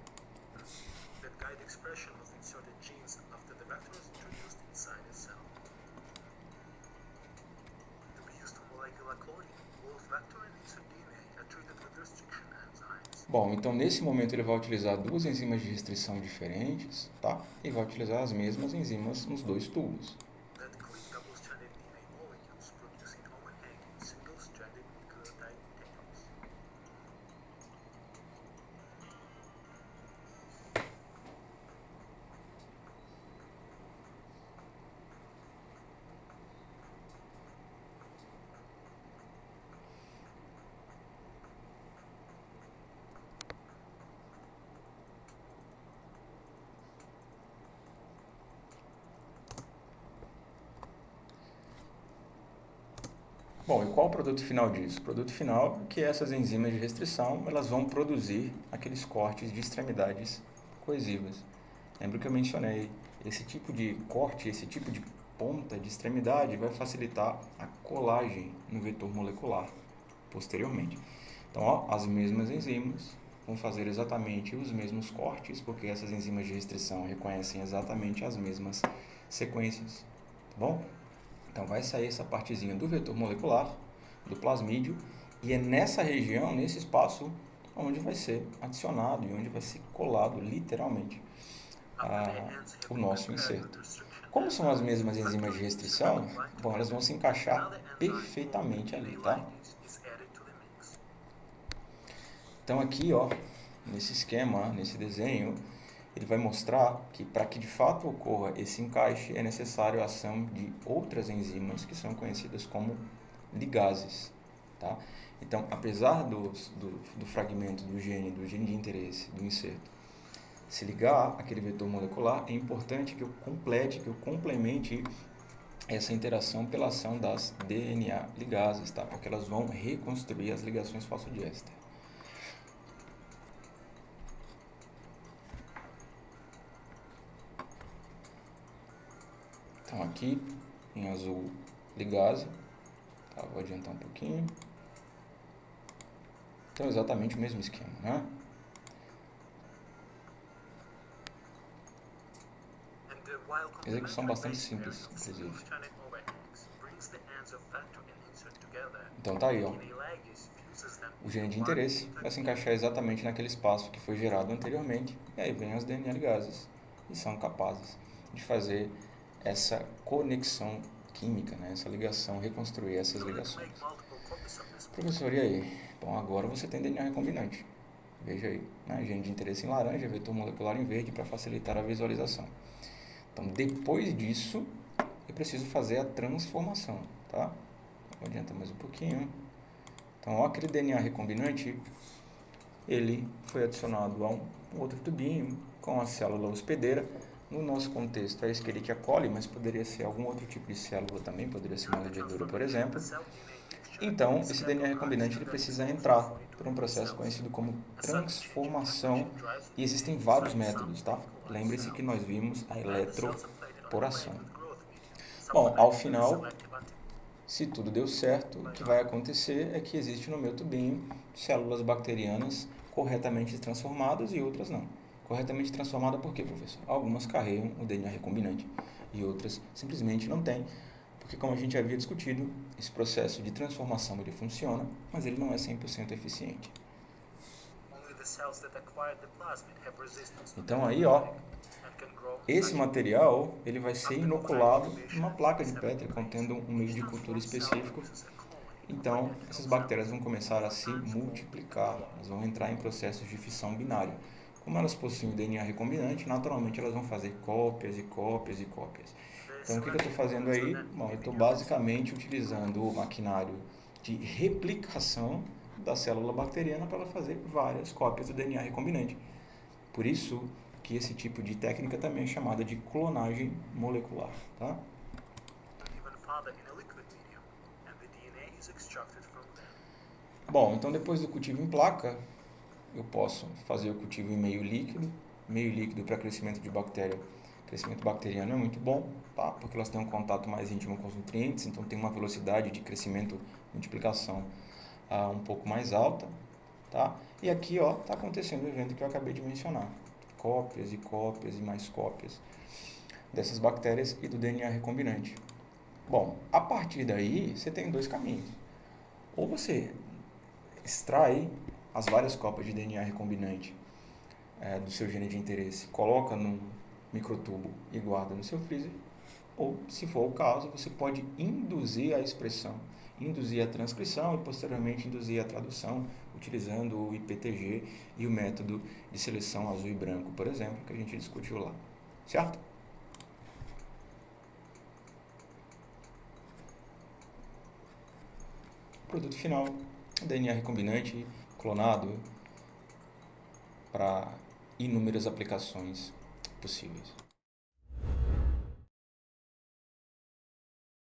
Bom, então nesse momento ele vai utilizar duas enzimas de restrição diferentes, tá? E vai utilizar as mesmas enzimas nos dois tubos. Bom, e qual o produto final disso? O produto final é que essas enzimas de restrição elas vão produzir aqueles cortes de extremidades coesivas. Lembra que eu mencionei, esse tipo de corte, esse tipo de ponta de extremidade vai facilitar a colagem no vetor molecular posteriormente. Então, ó, as mesmas enzimas vão fazer exatamente os mesmos cortes, porque essas enzimas de restrição reconhecem exatamente as mesmas sequências, tá bom? Então, vai sair essa partezinha do vetor molecular, do plasmídio, e é nessa região, nesse espaço, onde vai ser adicionado e onde vai ser colado, literalmente, o nosso inserto. Como são as mesmas enzimas de restrição, bom, elas vão se encaixar perfeitamente ali, tá? Então, aqui, ó, nesse esquema, nesse desenho, ele vai mostrar que para que de fato ocorra esse encaixe é necessário a ação de outras enzimas que são conhecidas como ligases, tá? Então, apesar do fragmento do gene de interesse, do inserto, se ligar àquele vetor molecular, é importante que eu complete, que eu complemente essa interação pela ação das DNA ligases, tá? Porque elas vão reconstruir as ligações fosfodiéster. Então aqui em azul ligase, tá? Vou adiantar um pouquinho. Então exatamente o mesmo esquema, né? Execução bastante simples, inclusive. Então tá aí, ó. O gene de interesse vai se encaixar exatamente naquele espaço que foi gerado anteriormente, e aí vem as DNA ligases, e são capazes de fazer essa conexão química, né? Essa ligação, reconstruir essas ligações. Professor, e aí? Bom, agora você tem DNA recombinante. Veja aí, né? Gene de interesse em laranja, vetor molecular em verde para facilitar a visualização. Então, depois disso, eu preciso fazer a transformação, tá? Vou adiantar mais um pouquinho. Então, ó, aquele DNA recombinante, ele foi adicionado a um outro tubinho com a célula hospedeira. No nosso contexto, é a Escherichia coli, mas poderia ser algum outro tipo de célula também, poderia ser uma levedura, por exemplo. Então, esse DNA recombinante ele precisa entrar por um processo conhecido como transformação, e existem vários métodos, tá? Lembre-se que nós vimos a eletroporação. Bom, ao final, se tudo deu certo, o que vai acontecer é que existe no meu tubinho células bacterianas corretamente transformadas e outras não. Corretamente transformada por quê, professor? Algumas carregam o DNA recombinante e outras simplesmente não têm, porque como a gente havia discutido, esse processo de transformação ele funciona, mas ele não é 100% eficiente. Então aí, ó, esse material ele vai ser inoculado numa placa de Petri contendo um meio de cultura específico. Então, essas bactérias vão começar a se multiplicar, elas vão entrar em processos de fissão binária. Como elas possuem DNA recombinante, naturalmente elas vão fazer cópias e cópias e cópias. Então, o que eu estou fazendo aí? Bom, eu estou basicamente utilizando o maquinário de replicação da célula bacteriana para ela fazer várias cópias do DNA recombinante. Por isso que esse tipo de técnica também é chamada de clonagem molecular, tá? Bom, então depois do cultivo em placa, eu posso fazer o cultivo em meio líquido para crescimento de bactéria. Crescimento bacteriano é muito bom, tá? Porque elas têm um contato mais íntimo com os nutrientes, então tem uma velocidade de crescimento, multiplicação um pouco mais alta, tá? E aqui, ó, está acontecendo o evento que eu acabei de mencionar. Cópias e cópias e mais cópias dessas bactérias e do DNA recombinante. Bom, a partir daí, você tem dois caminhos. Ou você extrai as várias cópias de DNA recombinante do seu gene de interesse, coloca num microtubo e guarda no seu freezer, ou, se for o caso, você pode induzir a expressão, induzir a transcrição e posteriormente induzir a tradução, utilizando o IPTG e o método de seleção azul e branco, por exemplo, que a gente discutiu lá. Certo? Produto final, DNA recombinante clonado para inúmeras aplicações possíveis.